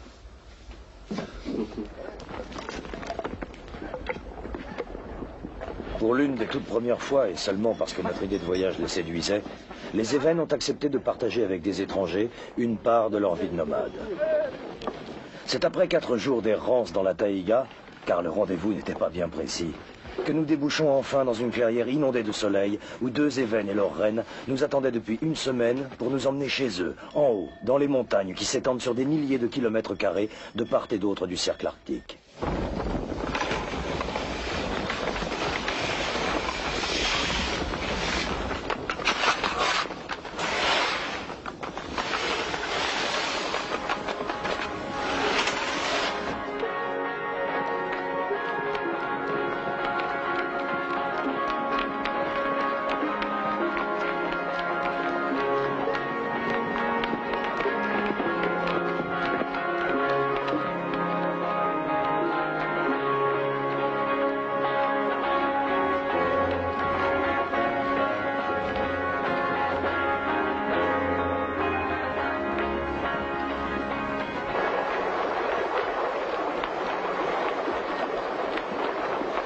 Pour l'une des toutes premières fois, et seulement parce que notre idée de voyage les séduisait, les Évènes ont accepté de partager avec des étrangers une part de leur vie de nomade. C'est après 4 jours d'errance dans la taïga, car le rendez-vous n'était pas bien précis, que nous débouchons enfin dans une clairière inondée de soleil où 2 Évènes et leurs reines nous attendaient depuis une semaine pour nous emmener chez eux, en haut, dans les montagnes qui s'étendent sur des milliers de kilomètres carrés de part et d'autre du cercle arctique.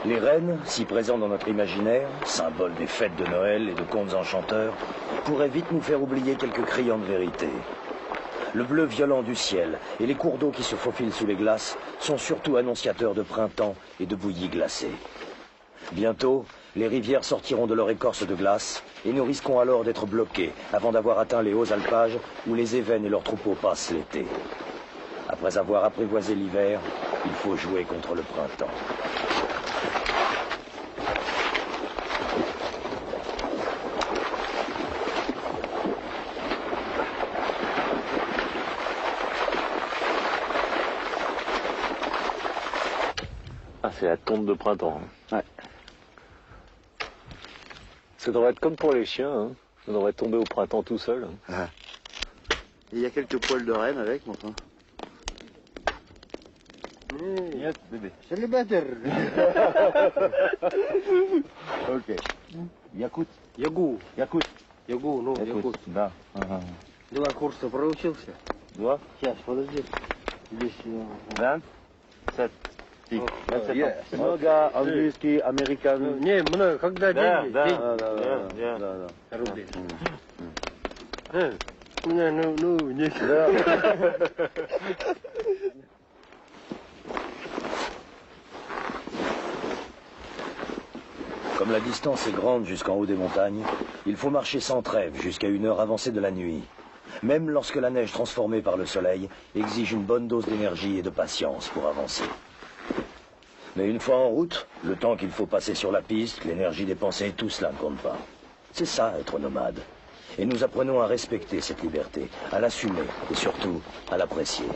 Les rennes, si présents dans notre imaginaire, symbole des fêtes de Noël et de contes enchanteurs, pourraient vite nous faire oublier quelques criantes vérités. Le bleu violent du ciel et les cours d'eau qui se faufilent sous les glaces sont surtout annonciateurs de printemps et de bouillies glacées. Bientôt, les rivières sortiront de leur écorce de glace et nous risquons alors d'être bloqués avant d'avoir atteint les hauts alpages où les Évènes et leurs troupeaux passent l'été. Après avoir apprivoisé l'hiver, il faut jouer contre le printemps. Ah, c'est la tombe de printemps. Hein. Ouais. Ça devrait être comme pour les chiens. Hein. Ça devrait tomber au printemps tout seul. Hein. Ah. Il y a quelques poils de renne avec, mon frère. Yes, bébé. C'est le batteur. Ok. Якут. Ягу. Якут. Ягу, ну, Якут. Да. Ага. Два курса проучился. Два? Сейчас, подожди. Здесь... 27. Yes. Много английский, американ. Не, много, когда деньги? Да, Деньги. да. Рублей. Ну, не. Comme la distance est grande jusqu'en haut des montagnes, il faut marcher sans trêve jusqu'à une heure avancée de la nuit. Même lorsque la neige transformée par le soleil exige une bonne dose d'énergie et de patience pour avancer. Mais une fois en route, le temps qu'il faut passer sur la piste, l'énergie dépensée, tout cela ne compte pas. C'est ça, être nomade. Et nous apprenons à respecter cette liberté, à l'assumer et surtout à l'apprécier.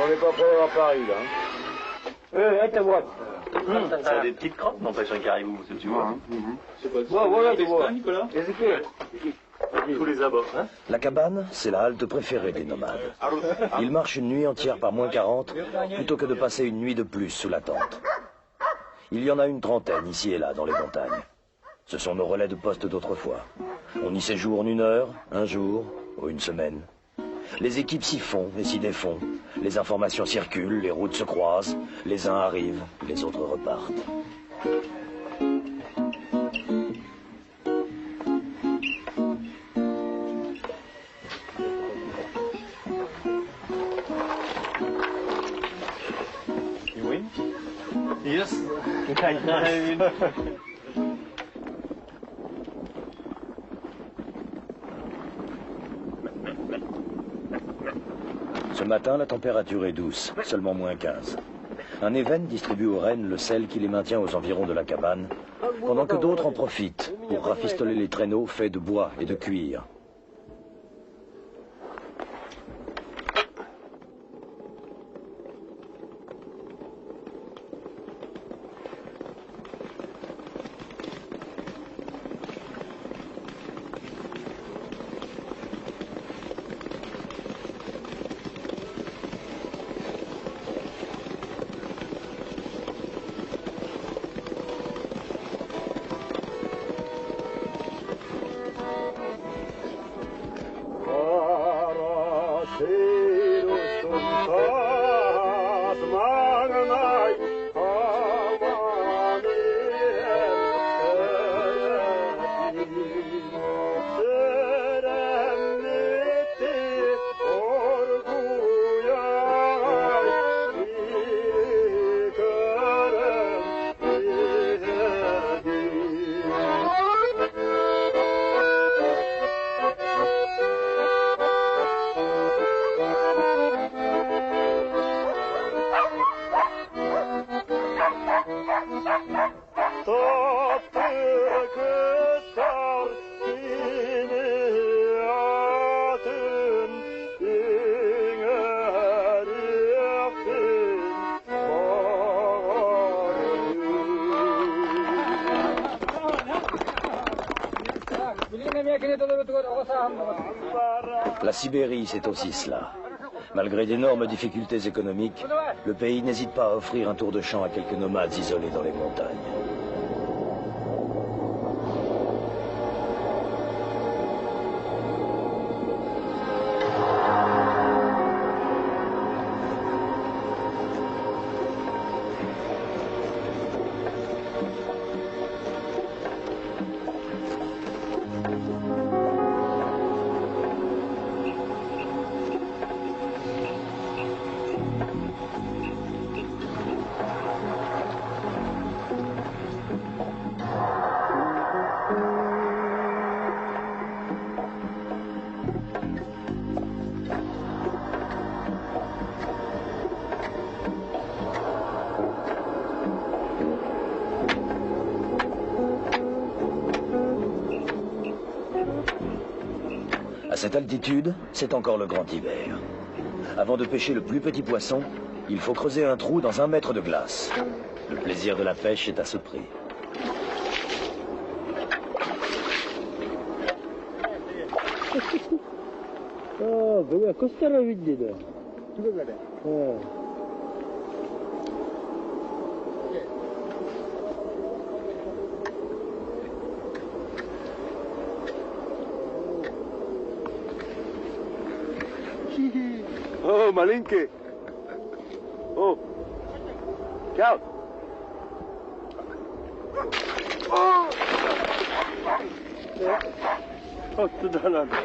On n'est pas prêt à Paris, là. Ça a des petites crottes, n'empêche un caribou, tu vois. Voilà, tu vois. Nicolas. Tous les abords. Hein. La cabane, c'est la halte préférée des nomades. Ils marchent une nuit entière par moins 40 plutôt que de passer une nuit de plus sous la tente. Il y en a une trentaine ici et là dans les montagnes. Ce sont nos relais de poste d'autrefois. On y séjourne une heure, un jour ou une semaine. Les équipes s'y font et s'y défont. Les informations circulent, les routes se croisent. Les uns arrivent, les autres repartent. You win? Yes. Ce matin, la température est douce, seulement moins 15. Un événement distribue aux rennes le sel qui les maintient aux environs de la cabane, pendant que d'autres en profitent pour rafistoler les traîneaux faits de bois et de cuir. La Sibérie, c'est aussi cela. Malgré d'énormes difficultés économiques, le pays n'hésite pas à offrir un tour de champ à quelques nomades isolés dans les montagnes. À cette altitude, c'est encore le grand hiver. Avant de pêcher le plus petit poisson, il faut creuser un trou dans 1 mètre de glace. Le plaisir de la pêche est à ce prix. Oh, ben костера видели, да. Oh, маленький. Oh. Ciao. Oh, туда надо.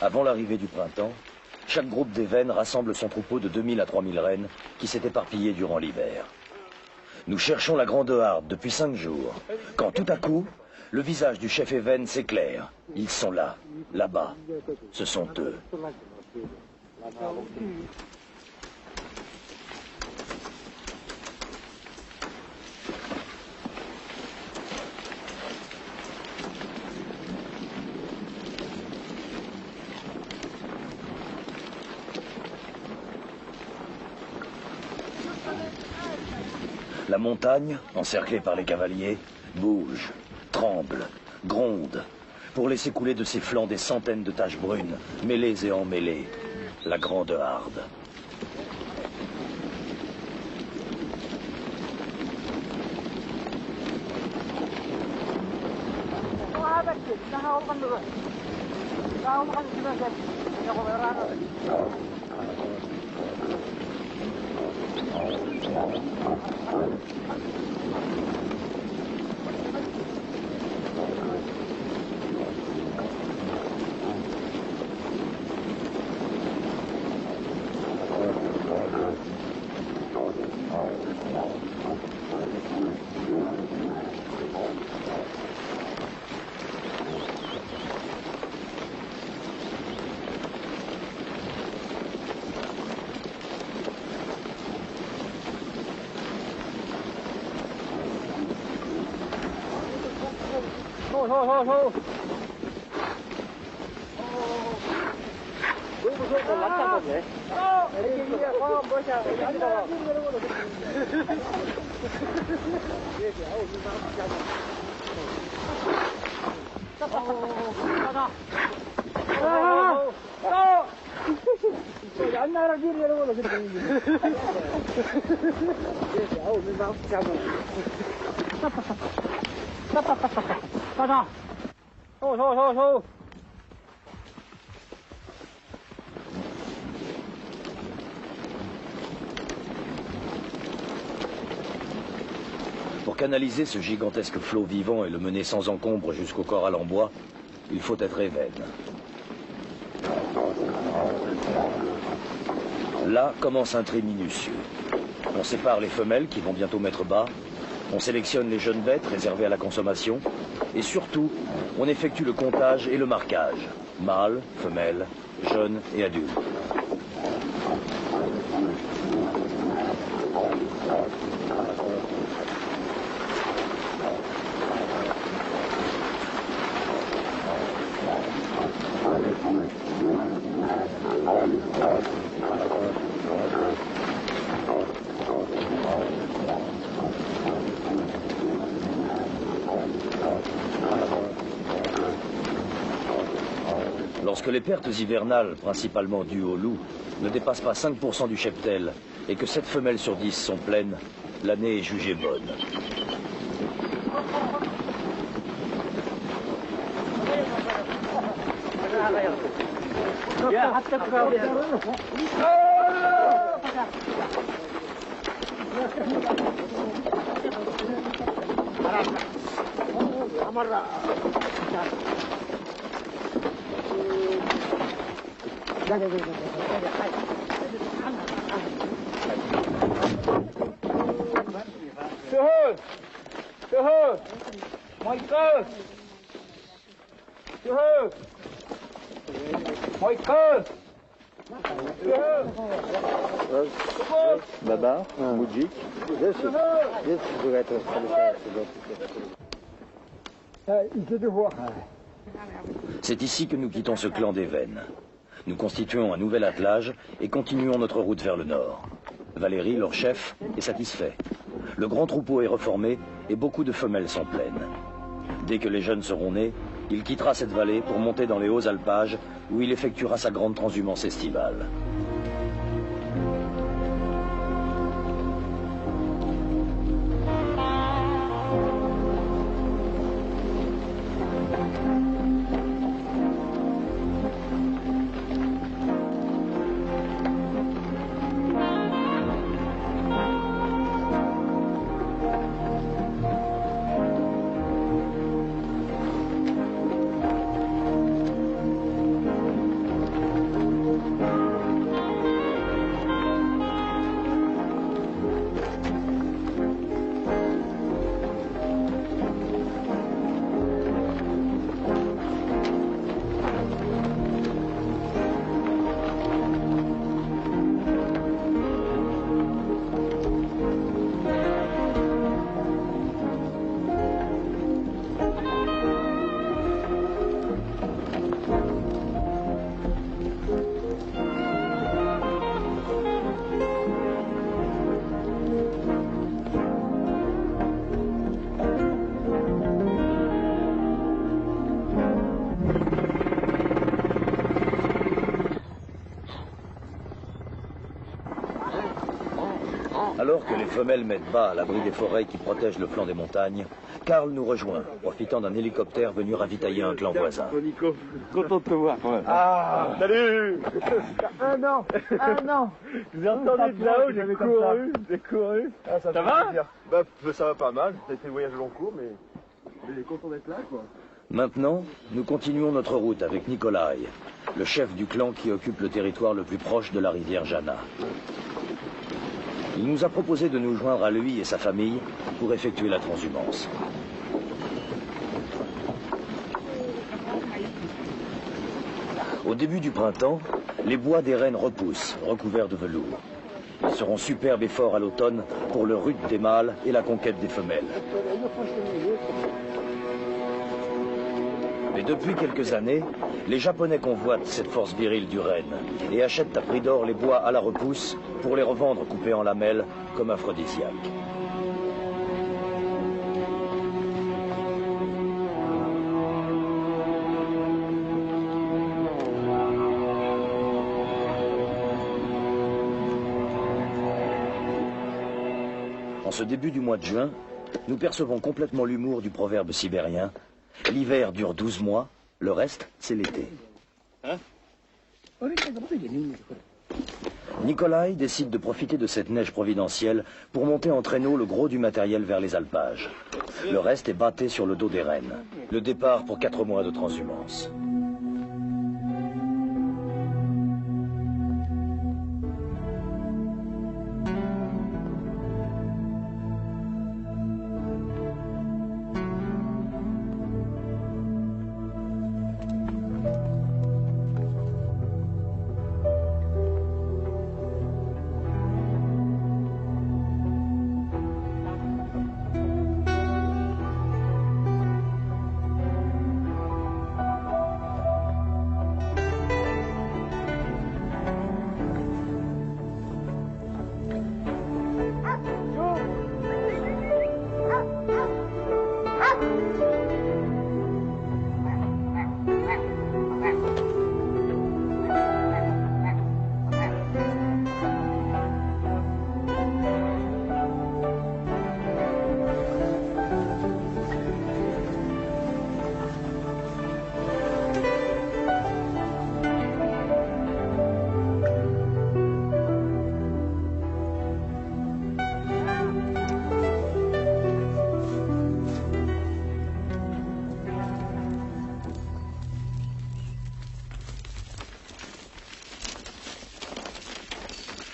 Avant l'arrivée du printemps, chaque groupe d'évennes rassemble son troupeau de 2000 à 3000 rennes qui s'est éparpillé durant l'hiver. Nous cherchons la Grande Harde depuis 5 jours, quand tout à coup, le visage du chef évène s'éclaire. Ils sont là, là-bas. Ce sont eux. La montagne, encerclée par les cavaliers, bouge, tremble, gronde, pour laisser couler de ses flancs des centaines de taches brunes, mêlées et emmêlées. La Grande Harde. Pour canaliser ce gigantesque flot vivant et le mener sans encombre jusqu'au corral en bois, il faut être évène. Là commence un trait minutieux. On sépare les femelles qui vont bientôt mettre bas, on sélectionne les jeunes bêtes réservées à la consommation, Et surtout, on effectue le comptage et le marquage. Mâles, femelles, jeunes et adultes. Lorsque les pertes hivernales, principalement dues au loup, ne dépassent pas 5% du cheptel et que 7 femelles sur 10 sont pleines, l'année est jugée bonne. Baba, Moudjik. C'est ici que nous quittons ce clan des Vennes. Nous constituons un nouvel attelage et continuons notre route vers le nord. Valérie, leur chef, est satisfait. Le grand troupeau est reformé et beaucoup de femelles sont pleines. Dès que les jeunes seront nés, il quittera cette vallée pour monter dans les hauts alpages où il effectuera sa grande transhumance estivale. Alors que les femelles mettent bas à l'abri des forêts qui protègent le flanc des montagnes, Karl nous rejoint, profitant d'un hélicoptère venu ravitailler un clan voisin. Nico, content de te voir. Ouais. Ah, salut. Un an. Je vous ai entendu de là-haut, j'ai couru. Ah, ça va Bah, ça va pas mal. Ça a été un voyage long cours, mais il est content d'être là, quoi. Maintenant, nous continuons notre route avec Nikolai, le chef du clan qui occupe le territoire le plus proche de la rivière Jana. Il nous a proposé de nous joindre à lui et sa famille pour effectuer la transhumance. Au début du printemps, les bois des rennes repoussent, recouverts de velours. Ils seront superbes et forts à l'automne pour le rut des mâles et la conquête des femelles. Mais depuis quelques années, les Japonais convoitent cette force virile du renne et achètent à prix d'or les bois à la repousse pour les revendre coupés en lamelles comme aphrodisiaques. En ce début du mois de juin, nous percevons complètement l'humour du proverbe sibérien. L'hiver dure 12 mois, le reste, c'est l'été. Nikolai décide de profiter de cette neige providentielle pour monter en traîneau le gros du matériel vers les alpages. Le reste est bâté sur le dos des rennes. Le départ pour 4 mois de transhumance.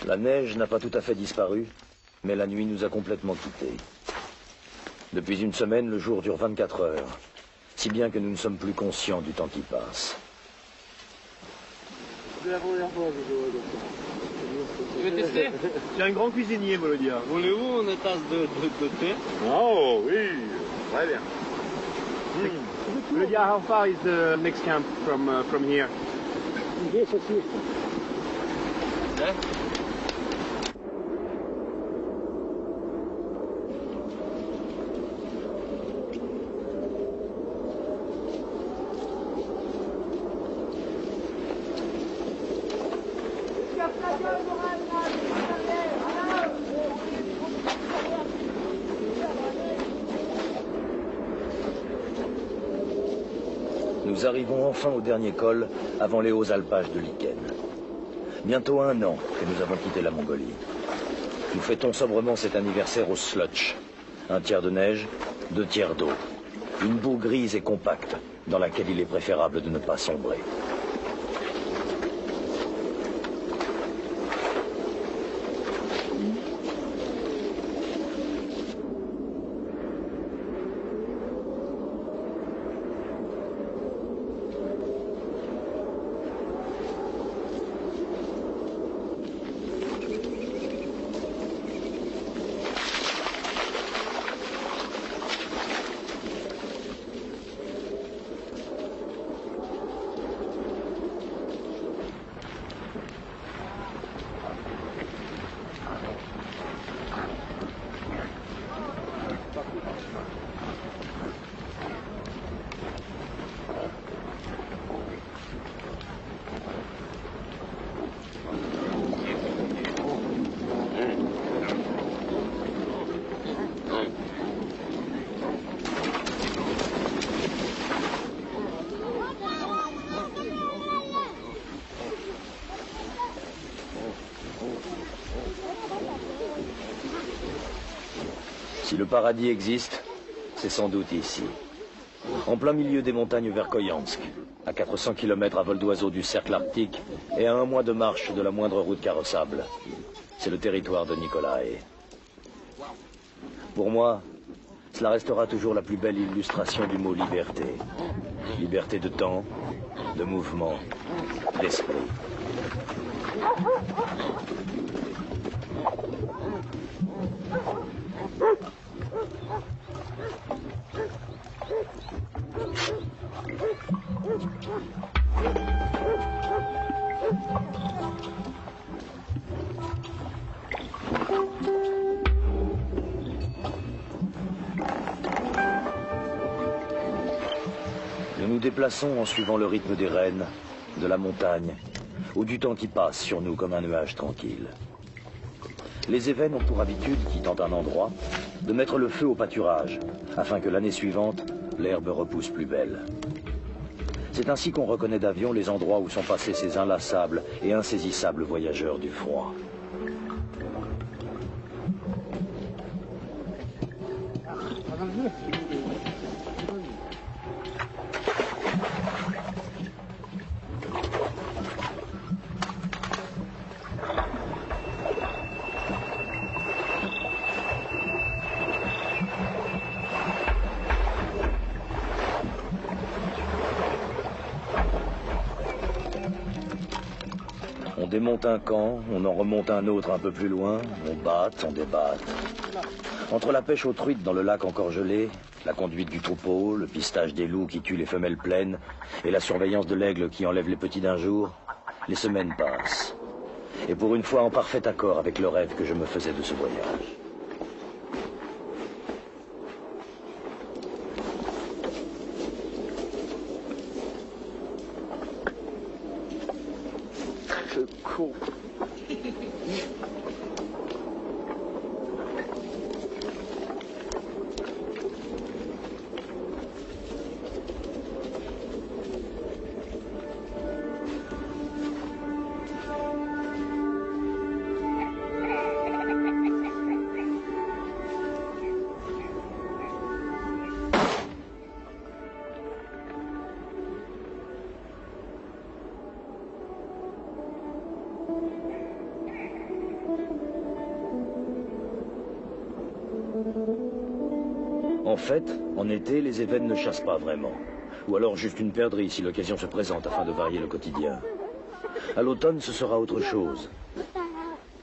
La neige n'a pas tout à fait disparu, mais la nuit nous a complètement quittés. Depuis une semaine, le jour dure 24 heures, si bien que nous ne sommes plus conscients du temps qui passe. Tu veux tester? C'est un grand cuisinier, Volodya. Voulez-vous une tasse de thé? Oh oui, très bien. Volodya, how far is the next camp from here? Yeah? Nous arrivons enfin au dernier col avant les hauts alpages de Lichen. Bientôt 1 an que nous avons quitté la Mongolie. Nous fêtons sobrement cet anniversaire au slutch. 1 tiers de neige, 2 tiers d'eau. Une boue grise et compacte dans laquelle il est préférable de ne pas sombrer. Si le paradis existe, c'est sans doute ici. En plein milieu des montagnes Verkhoyansk, à 400 km à vol d'oiseau du cercle arctique et à 1 mois de marche de la moindre route carrossable. C'est le territoire de Nikolai. Pour moi, cela restera toujours la plus belle illustration du mot liberté. Liberté de temps, de mouvement, d'esprit. Nous nous déplaçons en suivant le rythme des rennes, de la montagne, ou du temps qui passe sur nous comme un nuage tranquille. Les Évennes ont pour habitude, quittant un endroit, de mettre le feu au pâturage, afin que l'année suivante, l'herbe repousse plus belle. C'est ainsi qu'on reconnaît d'avion les endroits où sont passés ces inlassables et insaisissables voyageurs du froid. On démonte un camp, on en remonte un autre un peu plus loin, on batte, on débatte. Entre la pêche aux truites dans le lac encore gelé, la conduite du troupeau, le pistage des loups qui tuent les femelles pleines et la surveillance de l'aigle qui enlève les petits d'un jour, les semaines passent. Et pour une fois en parfait accord avec le rêve que je me faisais de ce voyage. Cool. En fait, en été, les Évènes ne chassent pas vraiment. Ou alors juste une perdrix si l'occasion se présente afin de varier le quotidien. À l'automne, ce sera autre chose.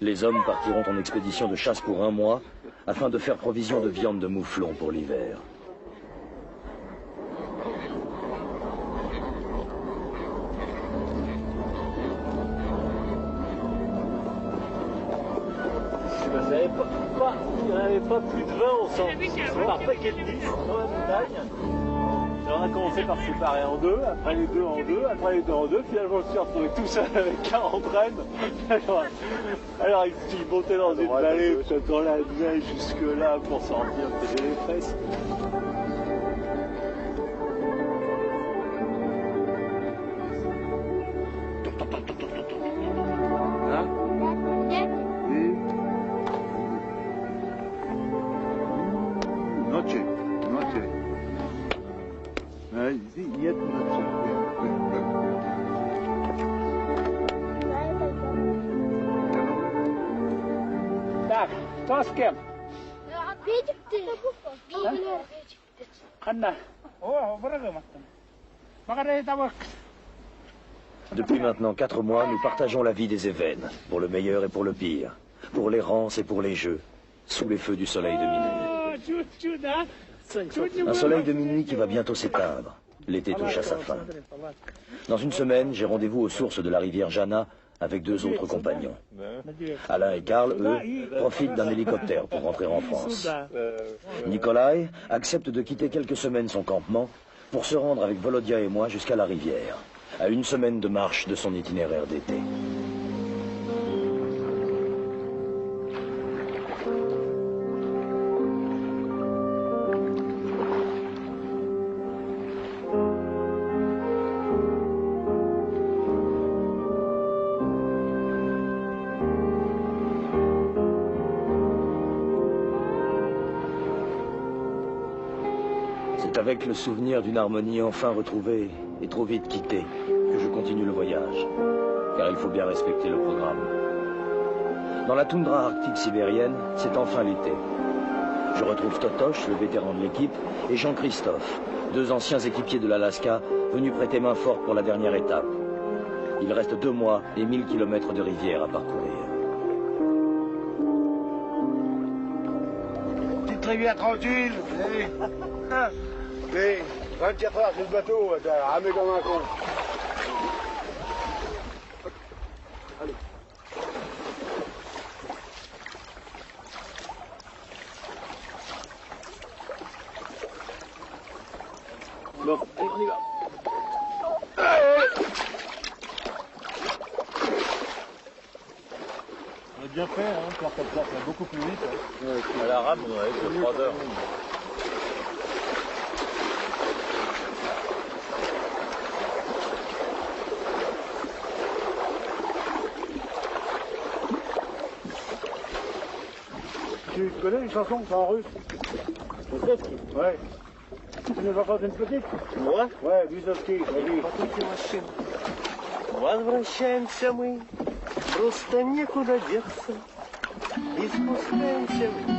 Les hommes partiront en expédition de chasse pour 1 mois afin de faire provision de viande de mouflon pour l'hiver. Il n'y en avait pas plus de 20, on par paquet de 10 dans la montagne. Alors on a commencé par séparer en 2, après les 2 en 2, après les 2 en 2, finalement je me suis retrouvé tout seul avec 40 rennes. Alors il montait dans une vallée, peut-être dans la neige jusque là pour sortir, peser les fesses. Так, кто с кем? Анна. О, Depuis maintenant 4 mois, nous partageons la vie des Évènes, pour le meilleur et pour le pire, pour l'errance et pour les jeux, sous les feux du soleil de minuit. Un soleil de minuit qui va bientôt s'éteindre. L'été touche à sa fin. Dans une semaine, j'ai rendez-vous aux sources de la rivière Jana avec 2 autres compagnons. Alain et Karl, eux, profitent d'un hélicoptère pour rentrer en France. Nikolai accepte de quitter quelques semaines son campement pour se rendre avec Volodia et moi jusqu'à la rivière, à 1 semaine de marche de son itinéraire d'été. C'est avec le souvenir d'une harmonie enfin retrouvée et trop vite quittée que je continue le voyage, car il faut bien respecter le programme. Dans la toundra arctique sibérienne, c'est enfin l'été. Je retrouve Totosh, le vétéran de l'équipe, et Jean-Christophe, 2 anciens équipiers de l'Alaska, venus prêter main forte pour la dernière étape. Il reste 2 mois et 1000 km de rivière à parcourir. Petite rivière tranquille. Mais 24 heures sur le bateau, t'as ramé comme un con. Allez. Bon, allez, on y va. On a bien fait, hein, faire comme ça, c'est beaucoup plus vite. Hein. À la rame, on avait fait 3 heures. Tu connais une chanson, c'est en russe? Wysocki? Ouais. Tu nous en chantes une petite? Moi? Ouais, Wysocki, vas-y. Возвращаемся мы, просто некуда деться, и спускаемся вниз.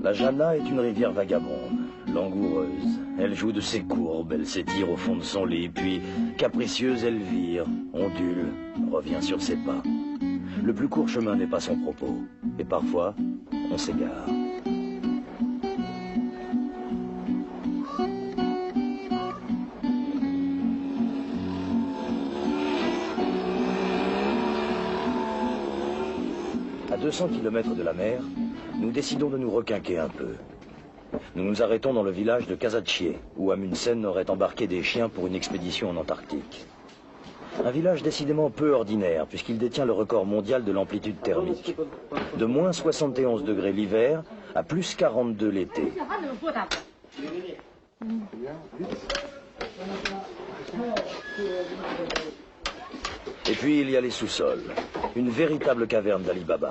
La Jana est une rivière vagabonde, langoureuse. Elle joue de ses courbes, elle s'étire au fond de son lit, puis, capricieuse, elle vire, ondule, revient sur ses pas. Le plus court chemin n'est pas son propos, et parfois, on s'égare. À 200 km de la mer, nous décidons de nous requinquer un peu. Nous nous arrêtons dans le village de Kazatchié, où Amundsen aurait embarqué des chiens pour une expédition en Antarctique. Un village décidément peu ordinaire, puisqu'il détient le record mondial de l'amplitude thermique. De moins 71 degrés l'hiver à plus 42 l'été. Et puis il y a les sous-sols, une véritable caverne d'Ali Baba.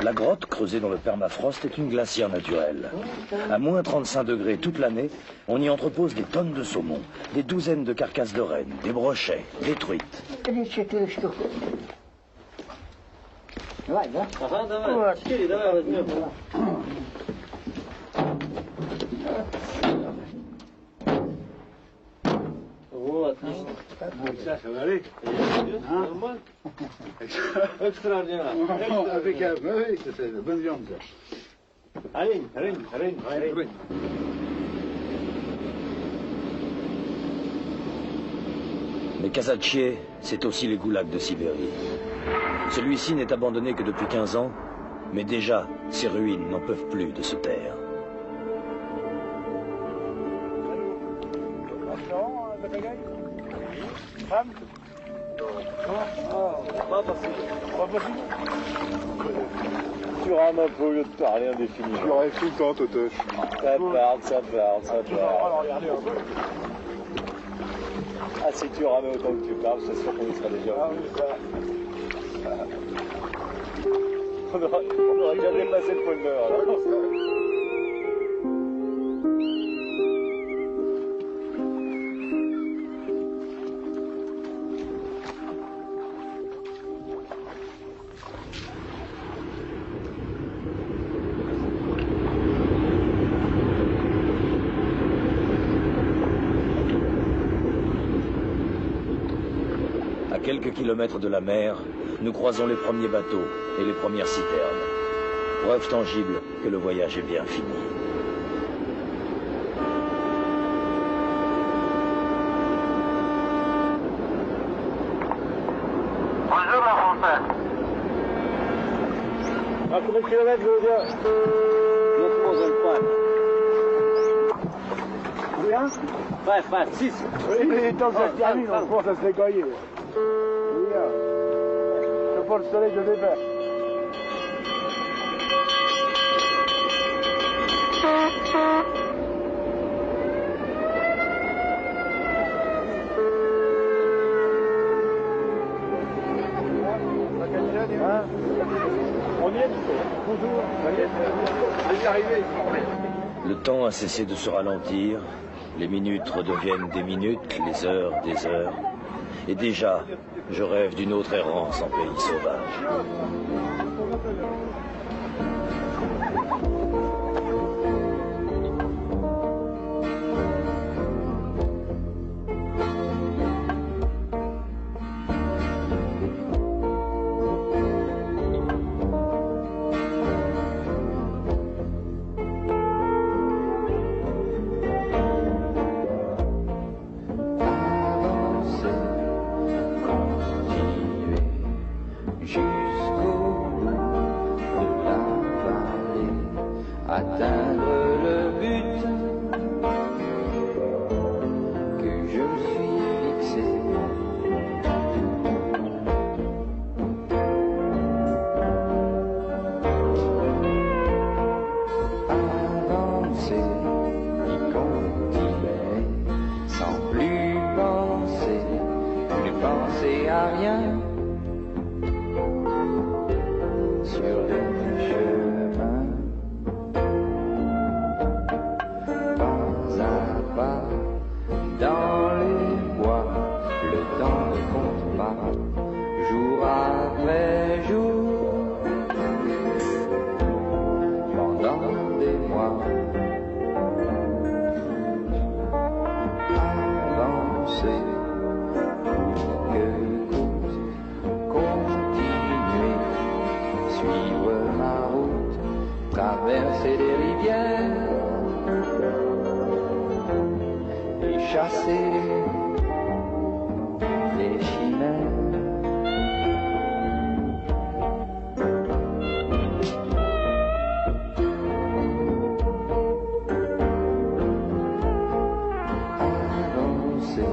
La grotte, creusée dans le permafrost, est une glacière naturelle. À moins 35 degrés toute l'année, on y entrepose des tonnes de saumon, des douzaines de carcasses de rennes, des brochets, des truites. Ça va aller. Extraordinaire. Impeccable. Oui, c'est de bonne viande, ça. Allez. Mais Kazatchié, c'est aussi les goulags de Sibérie. Celui-ci n'est abandonné que depuis 15 ans, mais déjà, ses ruines n'en peuvent plus de se taire. Tu rames un peu au lieu de parler indéfiniment. Tu rêves tout le temps, Totoche. Ça parle. Ah, si tu rames autant que tu parles, c'est sûr qu'on y sera déjà. Ah oui, ça. On aurait déjà dépassé le point de l'heure. À quelques kilomètres de la mer, nous croisons les premiers bateaux et les premières citernes. Preuve tangible que le voyage est bien fini. Bonjour la France. À combien de kilomètres, je veux dire? Combien? Bref, 6. Oui, mais tant que ça se termine, on commence à se dégoyer. Oui, je porte le soleil de l'hiver. Hein? On y est? Bonjour. Elle est arrivée. Le temps a cessé de se ralentir, les minutes redeviennent des minutes, les heures des heures. Et déjà, je rêve d'une autre errance en pays sauvage. Atteindre le but que je me suis fixé. Avancer, y continuer, sans plus penser à rien. Sur le chemin, dans les bois, le temps ne compte pas, jour après jour, pendant des mois, avancer, que coûte, continuer, suivre ma route, traverser des rivières, chasser les chimères. Avancer.